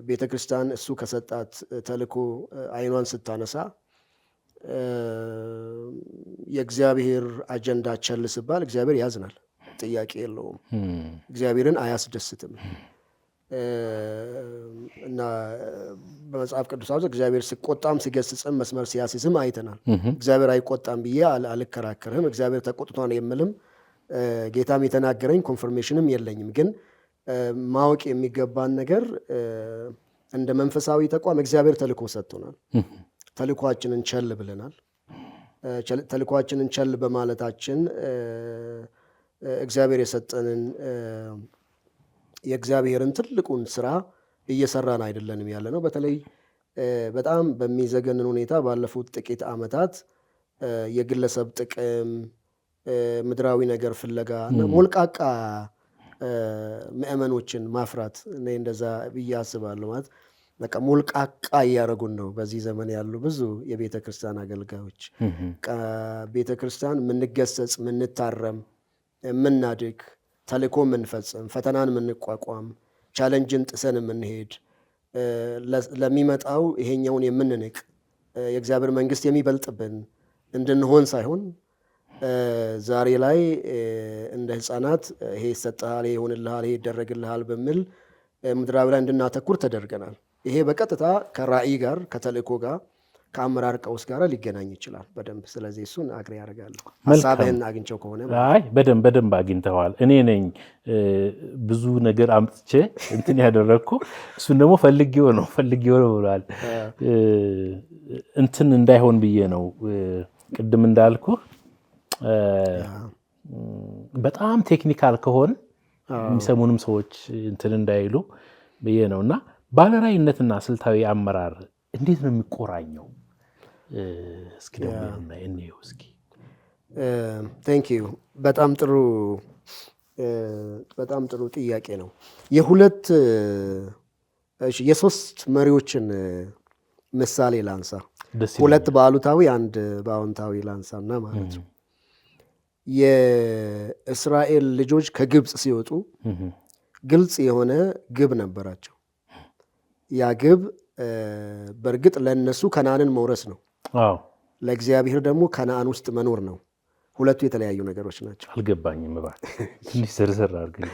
ቤተ ክርስቲያን እሱ ከሰጣት ተልእኮ አይኗን ስታነሳ የእግዚአብሔር አጀንዳ ቸል ሲባል እግዚአብሔር ያዝናል፣ ጥያቄ የለውም። እግዚአብሔርን አያስደስትም። እና በመጽሐፍ ቅዱስ ውስጥ እግዚአብሔር ሲቆጣም ሲገስጽም መስመር ሲያስይዝም አይተናል። እግዚአብሔር አይቆጣም ብዬ አልከራከርም። እግዚአብሔር ተቆጥቷል የምልም ጌታም የተናገረኝ ኮንፈርሜሽንም የለኝም። ግን ማወቅ የሚገባን ነገር እንደ መንፈሳዊ ተቋም እግዚአብሔር ተልእኮ ሰጥቶናል። ተልእኳችንን ቸል ብለናል። ተልኳችንን ቸል በማለታችን እግዚአብሔር የሰጠንን የእግዚአብሔርን ትልቁን ስራ እየሰራን አይደለንም ያለ ነው። በተለይ በጣም በሚዘገንን ሁኔታ ባለፉት ጥቂት ዓመታት የግለሰብ ጥቅም፣ ምድራዊ ነገር ፍለጋ እና ሞልቃቃ ምእመኖችን ማፍራት እኔ እንደዛ ብዬ አስባለሁ። ማለት በቃ ሞልቃቃ እያደረጉን ነው በዚህ ዘመን ያሉ ብዙ የቤተ ክርስቲያን አገልጋዮች። ቤተ ክርስቲያን የምንገሰጽ፣ የምንታረም፣ የምናድግ፣ ተልእኮ የምንፈጽም፣ ፈተናን የምንቋቋም፣ ቻለንጅን ጥሰን የምንሄድ፣ ለሚመጣው ይሄኛውን የምንንቅ፣ የእግዚአብሔር መንግስት የሚበልጥብን እንድንሆን ሳይሆን ዛሬ ላይ እንደ ህፃናት ይሄ ይሰጥሃል፣ ይሄ ይሆንልሃል፣ ይሄ ይደረግልሃል በሚል ምድራዊ ላይ እንድናተኩር ተደርገናል። ይሄ በቀጥታ ከራእይ ጋር ከተልእኮ ጋር ከአመራር ቀውስ ጋር ሊገናኝ ይችላል በደንብ። ስለዚህ እሱን አግሬ ያደርጋለሁ። ሀሳብህን አግኝቸው ከሆነ አይ በደንብ አግኝተዋል። እኔ ነኝ ብዙ ነገር አምጥቼ እንትን ያደረግኩ፣ እሱን ደግሞ ፈልጌው ነው ብሏል። እንትን እንዳይሆን ብዬ ነው ቅድም እንዳልኩ በጣም ቴክኒካል ከሆን የሚሰሙንም ሰዎች እንትን እንዳይሉ ብዬ ነው። እና ባለራዕይነትና ስልታዊ አመራር እንዴት ነው የሚቆራኘው? እስኪ ደግሞ እንየው እስኪ። ቴንክ ዩ። በጣም ጥሩ ጥያቄ ነው። የሶስት መሪዎችን ምሳሌ ላንሳ። ሁለት በአሉታዊ አንድ በአዎንታዊ ላንሳና ማለት ነው። የእስራኤል ልጆች ከግብፅ ሲወጡ ግልጽ የሆነ ግብ ነበራቸው። ያ ግብ በእርግጥ ለእነሱ ከነዓንን መውረስ ነው። ለእግዚአብሔር ደግሞ ከነዓን ውስጥ መኖር ነው። ሁለቱ የተለያዩ ነገሮች ናቸው። አልገባኝም። ትንሽ ዝርዝር አድርገኝ።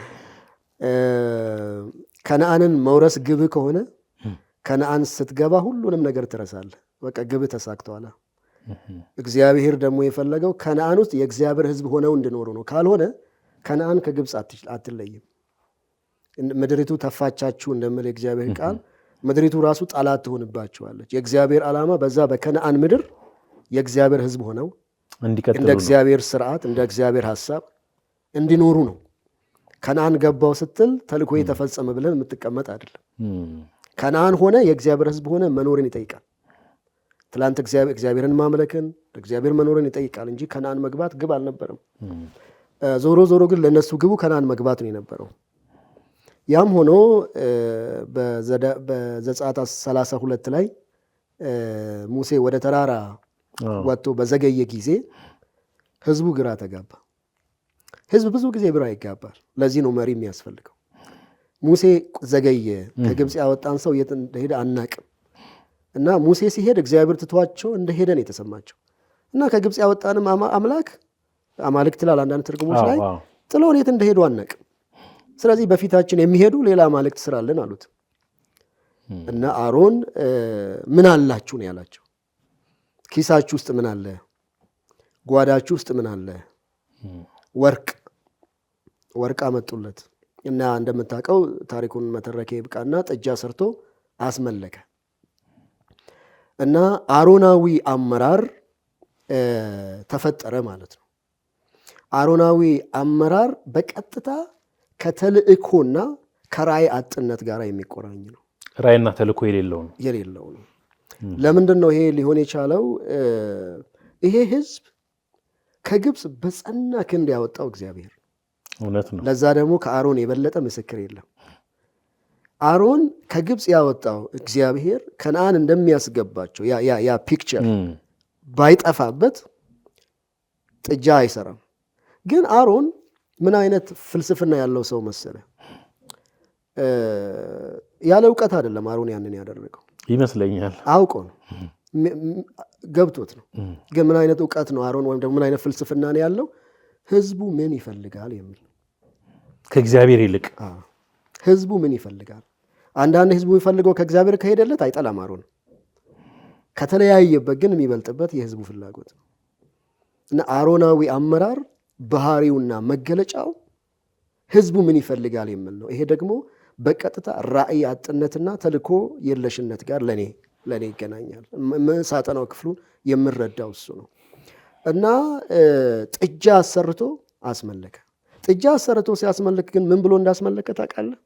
ከነዓንን መውረስ ግብ ከሆነ ከነዓን ስትገባ ሁሉንም ነገር ትረሳለህ። በቃ ግብ ተሳክተዋል። እግዚአብሔር ደግሞ የፈለገው ከነዓን ውስጥ የእግዚአብሔር ሕዝብ ሆነው እንዲኖሩ ነው። ካልሆነ ከነዓን ከግብፅ አትለይም። ምድሪቱ ተፋቻችሁ እንደሚል የእግዚአብሔር ቃል ምድሪቱ ራሱ ጠላት ትሆንባችኋለች። የእግዚአብሔር ዓላማ በዛ በከነዓን ምድር የእግዚአብሔር ሕዝብ ሆነው እንደ እግዚአብሔር ስርዓት እንደ እግዚአብሔር ሐሳብ እንዲኖሩ ነው። ከነዓን ገባው ስትል ተልእኮ የተፈጸመ ብለን የምትቀመጥ አይደለም። ከነዓን ሆነ የእግዚአብሔር ሕዝብ ሆነ መኖርን ይጠይቃል። ትላንት እግዚአብሔርን ማምለክን እግዚአብሔር መኖርን ይጠይቃል እንጂ ከነዓን መግባት ግብ አልነበረም። ዞሮ ግን ለነሱ ግቡ ከነዓን መግባት ነው የነበረው። ያም ሆኖ በዘጸአት 32 ላይ ሙሴ ወደ ተራራ ወጥቶ በዘገየ ጊዜ ህዝቡ ግራ ተጋባ። ህዝብ ብዙ ጊዜ ግራ ይጋባል። ለዚህ ነው መሪ የሚያስፈልገው። ሙሴ ዘገየ። ከግብፅ ያወጣን ሰው የት እንደሄደ አናቅም እና ሙሴ ሲሄድ እግዚአብሔር ትቷቸው እንደሄደ ነው የተሰማቸው እና ከግብፅ ያወጣንም አማልክት ይላል አንዳንድ ትርጉሞች ላይ ጥለውን የት እንደሄዱ አናቅም። ስለዚህ በፊታችን የሚሄዱ ሌላ አማልክት ስራልን አሉት እና አሮን ምን አላችሁ ነው ያላቸው። ኪሳችሁ ውስጥ ምን አለ? ጓዳችሁ ውስጥ ምን አለ? ወርቅ አመጡለት እና እንደምታውቀው ታሪኩን መተረኬ ይብቃና ጥጃ ሰርቶ አስመለከ እና አሮናዊ አመራር ተፈጠረ ማለት ነው። አሮናዊ አመራር በቀጥታ ከተልእኮና ከራእይ አጥነት ጋር የሚቆራኝ ነው። ራእይና ተልእኮ የሌለው ነው። ለምንድን ነው ይሄ ሊሆን የቻለው? ይሄ ህዝብ ከግብፅ በጸና ክንድ ያወጣው እግዚአብሔር እውነት ነው። ለዛ ደግሞ ከአሮን የበለጠ ምስክር የለም። አሮን ከግብፅ ያወጣው እግዚአብሔር ከነዓን እንደሚያስገባቸው ያ ፒክቸር ባይጠፋበት ጥጃ አይሰራም። ግን አሮን ምን አይነት ፍልስፍና ያለው ሰው መሰለ? ያለ እውቀት አይደለም አሮን ያንን ያደረገው ይመስለኛል። አውቆ ነው፣ ገብቶት ነው። ግን ምን አይነት እውቀት ነው አሮን ወይም ደግሞ ምን አይነት ፍልስፍና ነው ያለው? ህዝቡ ምን ይፈልጋል የሚል ከእግዚአብሔር ይልቅ ህዝቡ ምን ይፈልጋል። አንዳንድ ህዝቡ የሚፈልገው ከእግዚአብሔር ከሄደለት አይጠላም አሮን። ከተለያየበት ግን የሚበልጥበት የህዝቡ ፍላጎት ነው እና አሮናዊ አመራር ባህሪውና መገለጫው ህዝቡ ምን ይፈልጋል የሚል ነው። ይሄ ደግሞ በቀጥታ ራእይ አጥነትና ተልእኮ የለሽነት ጋር ለኔ ይገናኛል። ሳጠናው ክፍሉን የምረዳው እሱ ነው። እና ጥጃ አሰርቶ አስመለከ። ጥጃ አሰርቶ ሲያስመልክ ግን ምን ብሎ እንዳስመለከ ታውቃለህ?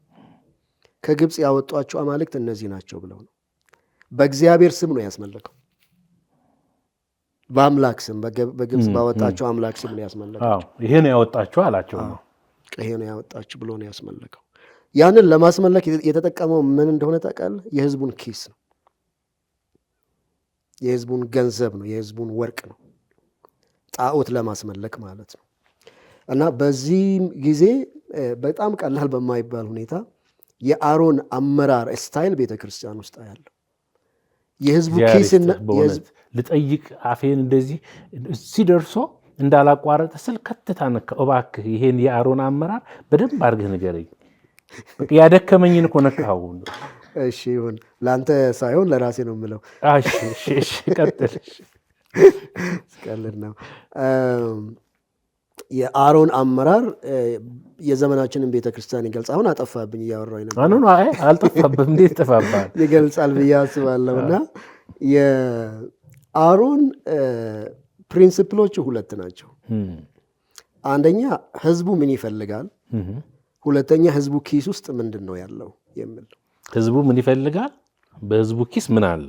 ከግብፅ ያወጧቸው አማልክት እነዚህ ናቸው ብለው ነው። በእግዚአብሔር ስም ነው ያስመለከው። በአምላክ ስም በግብፅ ባወጣቸው አምላክ ስም ነው ያስመለከው። ይሄ ነው ያወጣቸው አላቸው ነው። ይሄ ነው ያወጣቸው ብሎ ነው ያስመለከው። ያንን ለማስመለክ የተጠቀመው ምን እንደሆነ ታውቃለህ? የህዝቡን ኪስ ነው፣ የህዝቡን ገንዘብ ነው፣ የህዝቡን ወርቅ ነው፣ ጣዖት ለማስመለክ ማለት ነው። እና በዚህ ጊዜ በጣም ቀላል በማይባል ሁኔታ የአሮን አመራር ስታይል ቤተክርስቲያን ውስጥ ያለው የህዝቡ ኪስና ልጠይቅ አፌን እንደዚህ ሲደርሶ እንዳላቋረጠ ስል ከተታ ነካ። እባክህ ይሄን የአሮን አመራር በደንብ አድርገህ ንገረኝ። ያደከመኝን እኮ ነካው። እሺ ይሁን፣ ለአንተ ሳይሆን ለራሴ ነው የምለው። እሺ ቀጥል። ቀልድ ነው። የአሮን አመራር የዘመናችንን ቤተክርስቲያን ይገልጻል። አሁን አጠፋብኝ እያወራኝ ነበር። አልጠፋብህም። እንዴት ጠፋብህ? ይገልጻል ብዬ አስባለሁ። እና የአሮን ፕሪንሲፕሎቹ ሁለት ናቸው። አንደኛ ህዝቡ ምን ይፈልጋል፣ ሁለተኛ ህዝቡ ኪስ ውስጥ ምንድን ነው ያለው የሚል። ህዝቡ ምን ይፈልጋል፣ በህዝቡ ኪስ ምን አለ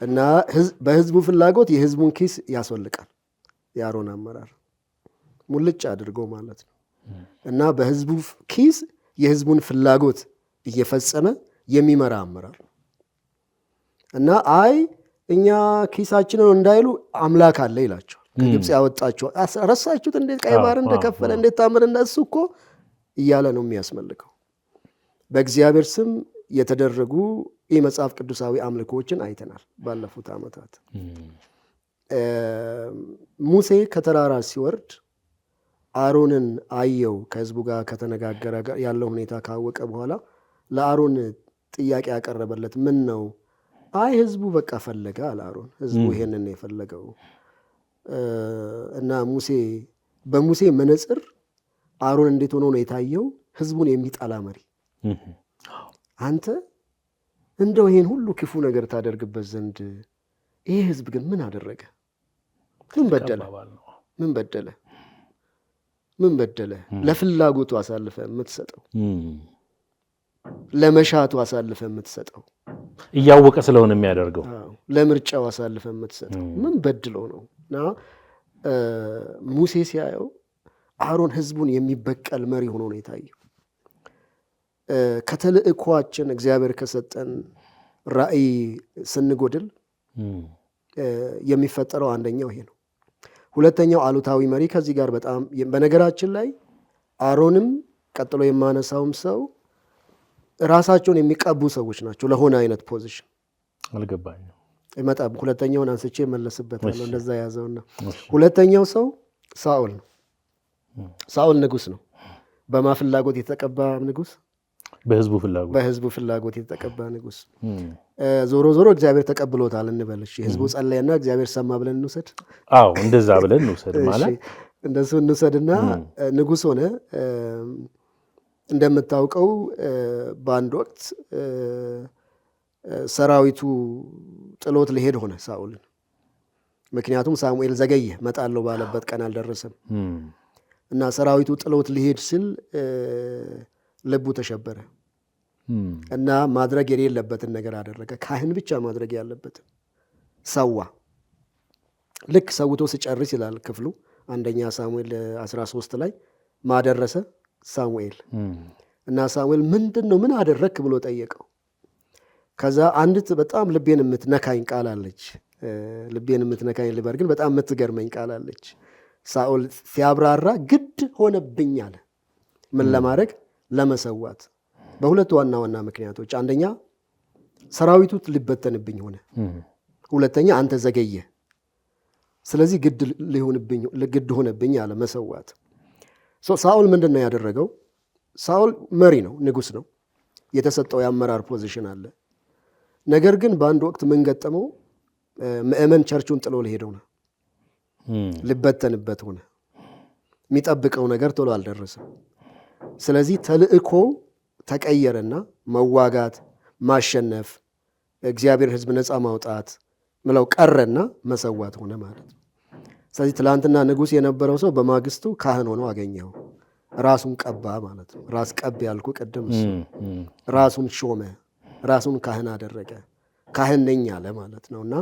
እና በህዝቡ ፍላጎት የህዝቡን ኪስ ያስወልቃል የአሮን አመራር ሙልጭ አድርጎ ማለት ነው። እና በህዝቡ ኪስ የህዝቡን ፍላጎት እየፈጸመ የሚመራ አመራር ነው። እና አይ እኛ ኪሳችንን እንዳይሉ አምላክ አለ ይላቸዋል። ከግብፅ ያወጣቸው ረሳችሁት? እንዴት ቀይ ባህር እንደከፈለ እንዴት ታምር እነሱ እኮ እያለ ነው የሚያስመልከው። በእግዚአብሔር ስም የተደረጉ የመጽሐፍ ቅዱሳዊ አምልኮችን አይተናል ባለፉት ዓመታት። ሙሴ ከተራራ ሲወርድ አሮንን አየው። ከህዝቡ ጋር ከተነጋገረ ያለው ሁኔታ ካወቀ በኋላ ለአሮን ጥያቄ ያቀረበለት ምን ነው? አይ ህዝቡ በቃ ፈለገ አለ አሮን። ህዝቡ ይሄንን የፈለገው እና በሙሴ መነጽር አሮን እንዴት ሆኖ ነው የታየው? ህዝቡን የሚጠላ መሪ። አንተ እንደው ይሄን ሁሉ ክፉ ነገር ታደርግበት ዘንድ ይሄ ህዝብ ግን ምን አደረገ? ምን በደለ? ምን በደለ? ምን በደለ? ለፍላጎቱ አሳልፈ የምትሰጠው፣ ለመሻቱ አሳልፈ የምትሰጠው፣ እያወቀ ስለሆነ የሚያደርገው ለምርጫው አሳልፈ የምትሰጠው ምን በድለው ነው? እና ሙሴ ሲያየው አሮን ህዝቡን የሚበቀል መሪ ሆኖ ነው የታየው። ከተልእኳችን እግዚአብሔር ከሰጠን ራእይ ስንጎድል የሚፈጠረው አንደኛው ይሄ ነው። ሁለተኛው አሉታዊ መሪ ከዚህ ጋር በጣም በነገራችን ላይ አሮንም ቀጥሎ የማነሳውም ሰው ራሳቸውን የሚቀቡ ሰዎች ናቸው ለሆነ አይነት ፖዚሽን። አልገባኝም። ሁለተኛውን አንስቼ መለስበታለሁ። እንደዛ ያዘውና ሁለተኛው ሰው ሳኦል ነው። ሳኦል ንጉስ ነው። በማፍላጎት የተቀባ ንጉስ፣ በህዝቡ ፍላጎት የተቀባ ንጉስ። ዞሮ ዞሮ እግዚአብሔር ተቀብሎታል እንበልሽ። ህዝቡ ጸለየና እግዚአብሔር ሰማ ብለን እንውሰድ። አዎ እንደዛ ብለን እንውሰድ። ማለት እንደሱ እንውሰድና ንጉስ ሆነ። እንደምታውቀው በአንድ ወቅት ሰራዊቱ ጥሎት ሊሄድ ሆነ ሳኦልን። ምክንያቱም ሳሙኤል ዘገየ፣ መጣለው ባለበት ቀን አልደረሰም እና ሰራዊቱ ጥሎት ሊሄድ ሲል ልቡ ተሸበረ እና ማድረግ የሌለበትን ነገር አደረገ። ካህን ብቻ ማድረግ ያለበትን ሰዋ። ልክ ሰውቶ ሲጨርስ ይላል ክፍሉ አንደኛ ሳሙኤል 13 ላይ ማደረሰ ሳሙኤል እና ሳሙኤል ምንድን ነው ምን አደረክ ብሎ ጠየቀው። ከዛ አንዲት በጣም ልቤን የምትነካኝ ቃል አለች። ልቤን የምትነካኝ ልበር ግን በጣም የምትገርመኝ ቃል አለች። ሳኦል ሲያብራራ ግድ ሆነብኝ አለ። ምን ለማድረግ? ለመሰዋት። በሁለት ዋና ዋና ምክንያቶች። አንደኛ ሰራዊቱ ሊበተንብኝ ሆነ፣ ሁለተኛ አንተ ዘገየ። ስለዚህ ግድ ሆነብኝ አለ መሰዋት። ሳኦል ምንድን ነው ያደረገው? ሳኦል መሪ ነው፣ ንጉስ ነው፣ የተሰጠው የአመራር ፖዚሽን አለ። ነገር ግን በአንድ ወቅት ምን ገጠመው? ምእመን ቸርቹን ጥሎ ሊሄደው ነው፣ ሊበተንበት ሆነ። የሚጠብቀው ነገር ቶሎ አልደረሰም። ስለዚህ ተልእኮ ተቀየረና መዋጋት፣ ማሸነፍ፣ እግዚአብሔር ህዝብ ነፃ ማውጣት ምለው ቀረና መሰዋት ሆነ ማለት ነው። ስለዚህ ትላንትና ንጉሥ የነበረው ሰው በማግስቱ ካህን ሆኖ አገኘው። ራሱን ቀባ ማለት ነው። ራስ ቀብ ያልኩ ቅድም እሱ ራሱን ሾመ፣ ራሱን ካህን አደረገ። ካህን ነኝ አለ ማለት ነው። እና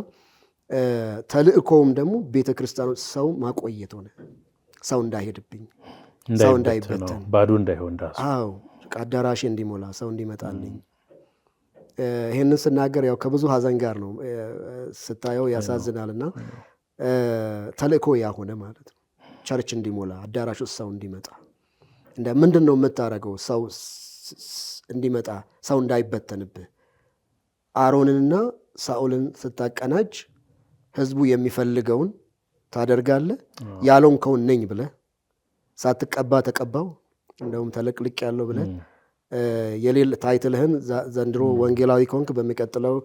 ተልእኮውም ደግሞ ቤተ ክርስቲያኖች ሰው ማቆየት ሆነ። ሰው እንዳይሄድብኝ፣ ሰው እንዳይበተን፣ ባዶ እንዳይሆን ዳሱ አዳራሽ እንዲሞላ፣ ሰው እንዲመጣልኝ። ይህንን ስናገር ያው ከብዙ ሀዘን ጋር ነው ስታየው ያሳዝናልና ተልእኮ ያሆነ ማለት ነው። ቸርች እንዲሞላ፣ አዳራሽ ውስጥ ሰው እንዲመጣ። እንደ ምንድን ነው የምታደርገው? ሰው እንዲመጣ፣ ሰው እንዳይበተንብህ። አሮንንና ሳኦልን ስታቀናጅ ህዝቡ የሚፈልገውን ታደርጋለህ። ያልሆንከውን ነኝ ብለህ ሳትቀባ ተቀባው፣ እንደውም ተለቅልቅ ያለው ብለህ የሌለ ታይትልህን ዘንድሮ ወንጌላዊ ከሆንክ በሚቀጥለው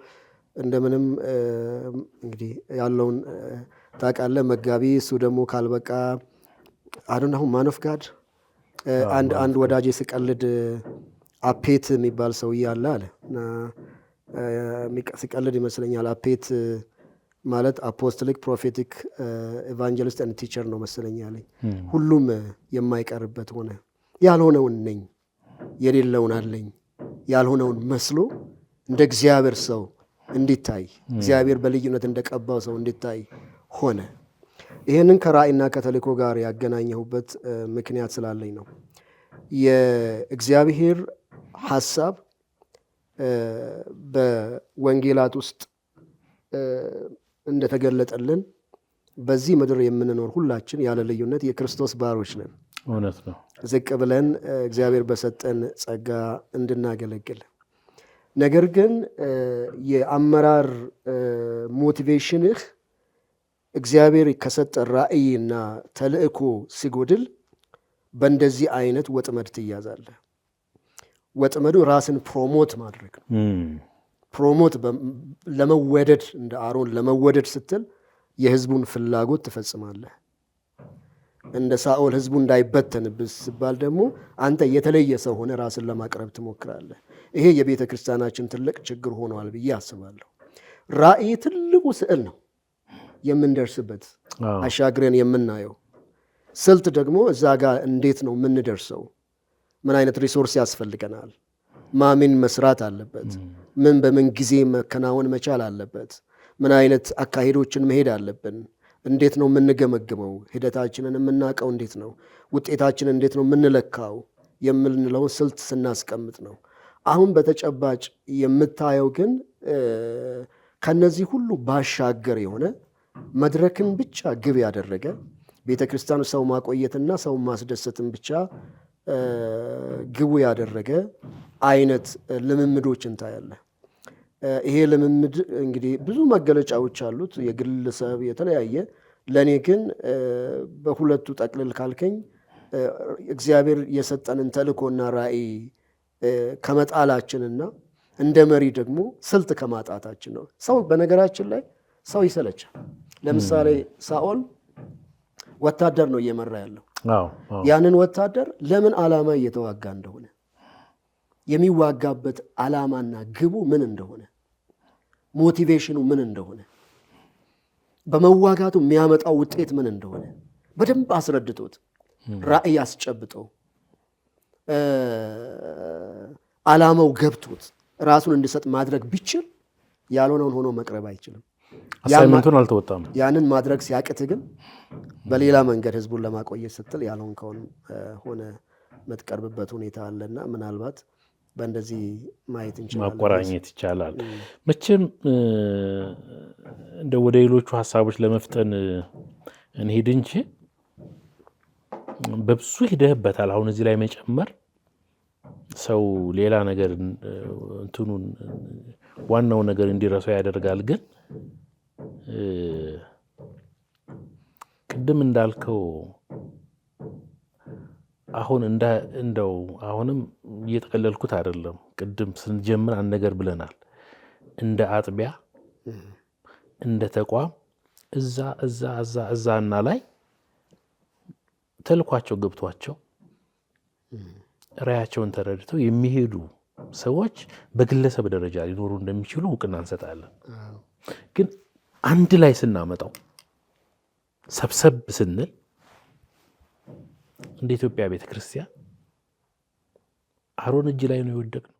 እንደምንም እንግዲህ ያለውን ታውቃለህ መጋቢ። እሱ ደግሞ ካልበቃ አሁን ማን ኦፍ ጋድ አንድ ወዳጄ ስቀልድ አፔት የሚባል ሰውዬ አለ እና ሲቀልድ ይመስለኛል አፔት ማለት አፖስቶሊክ ፕሮፌቲክ ኤቫንጀሊስት ኤንድ ቲቸር ነው መሰለኝ አለኝ። ሁሉም የማይቀርበት ሆነ። ያልሆነውን ነኝ፣ የሌለውን አለኝ፣ ያልሆነውን መስሎ እንደ እግዚአብሔር ሰው እንዲታይ፣ እግዚአብሔር በልዩነት እንደቀባው ሰው እንዲታይ ሆነ። ይህንን ከራእይና ከተልእኮ ጋር ያገናኘሁበት ምክንያት ስላለኝ ነው። የእግዚአብሔር ሐሳብ በወንጌላት ውስጥ እንደተገለጠልን በዚህ ምድር የምንኖር ሁላችን ያለ ልዩነት የክርስቶስ ባሮች ነን። እውነት ነው። ዝቅ ብለን እግዚአብሔር በሰጠን ጸጋ እንድናገለግል። ነገር ግን የአመራር ሞቲቬሽንህ እግዚአብሔር ከሰጠ ራእይና ተልእኮ ሲጎድል በእንደዚህ አይነት ወጥመድ ትያዛለህ። ወጥመዱ ራስን ፕሮሞት ማድረግ ነው። ፕሮሞት ለመወደድ እንደ አሮን ለመወደድ ስትል የህዝቡን ፍላጎት ትፈጽማለህ። እንደ ሳኦል ህዝቡ እንዳይበተንብህ ሲባል ደግሞ አንተ የተለየ ሰው ሆነ ራስን ለማቅረብ ትሞክራለህ። ይሄ የቤተ ክርስቲያናችን ትልቅ ችግር ሆኗል ብዬ አስባለሁ። ራእይ ትልቁ ስዕል ነው የምንደርስበት፣ አሻግረን የምናየው። ስልት ደግሞ እዛ ጋር እንዴት ነው የምንደርሰው? ምን አይነት ሪሶርስ ያስፈልገናል? ማምን መስራት አለበት? ምን በምን ጊዜ መከናወን መቻል አለበት? ምን አይነት አካሄዶችን መሄድ አለብን? እንዴት ነው የምንገመግመው? ሂደታችንን የምናውቀው እንዴት ነው? ውጤታችንን እንዴት ነው የምንለካው? የምንለውን ስልት ስናስቀምጥ ነው። አሁን በተጨባጭ የምታየው ግን ከነዚህ ሁሉ ባሻገር የሆነ መድረክን ብቻ ግብ ያደረገ ቤተ ክርስቲያን ሰው ማቆየትና ሰው ማስደሰትን ብቻ ግቡ ያደረገ አይነት ልምምዶችን ታያለህ። ይሄ ልምምድ እንግዲህ ብዙ መገለጫዎች አሉት፣ የግለሰብ የተለያየ። ለእኔ ግን በሁለቱ ጠቅልል ካልከኝ እግዚአብሔር የሰጠንን ተልእኮና ራእይ ከመጣላችንና እንደ መሪ ደግሞ ስልት ከማጣታችን ነው። ሰው በነገራችን ላይ ሰው ይሰለቻል። ለምሳሌ ሳኦል ወታደር ነው እየመራ ያለው። ያንን ወታደር ለምን ዓላማ እየተዋጋ እንደሆነ፣ የሚዋጋበት ዓላማና ግቡ ምን እንደሆነ፣ ሞቲቬሽኑ ምን እንደሆነ፣ በመዋጋቱ የሚያመጣው ውጤት ምን እንደሆነ በደንብ አስረድቶት ራእይ አስጨብጠው ዓላማው ገብቶት ራሱን እንዲሰጥ ማድረግ ቢችል ያልሆነውን ሆኖ መቅረብ አይችልም። አሳይመንቱን አልተወጣም። ያንን ማድረግ ሲያቅት ግን በሌላ መንገድ ህዝቡን ለማቆየት ስትል ያልሆንከውን ሆነ የምትቀርብበት ሁኔታ አለና ምናልባት በእንደዚህ ማየት እንችላለን፣ ማቆራኘት ይቻላል። መቼም እንደ ወደ ሌሎቹ ሀሳቦች ለመፍጠን እንሄድ እንጂ በብዙ ሂደህበታል። አሁን እዚህ ላይ መጨመር ሰው ሌላ ነገር እንትኑን ዋናው ነገር እንዲረሳው ያደርጋል። ግን ቅድም እንዳልከው አሁን እንደው አሁንም እየተቀለልኩት አይደለም። ቅድም ስንጀምር አንድ ነገር ብለናል። እንደ አጥቢያ እንደ ተቋም እዛና ላይ ተልኳቸው ገብቷቸው ራያቸውን ተረድተው የሚሄዱ ሰዎች በግለሰብ ደረጃ ሊኖሩ እንደሚችሉ እውቅና እንሰጣለን። ግን አንድ ላይ ስናመጣው ሰብሰብ ስንል እንደ ኢትዮጵያ ቤተክርስቲያን አሮን እጅ ላይ ነው የወደቅነው።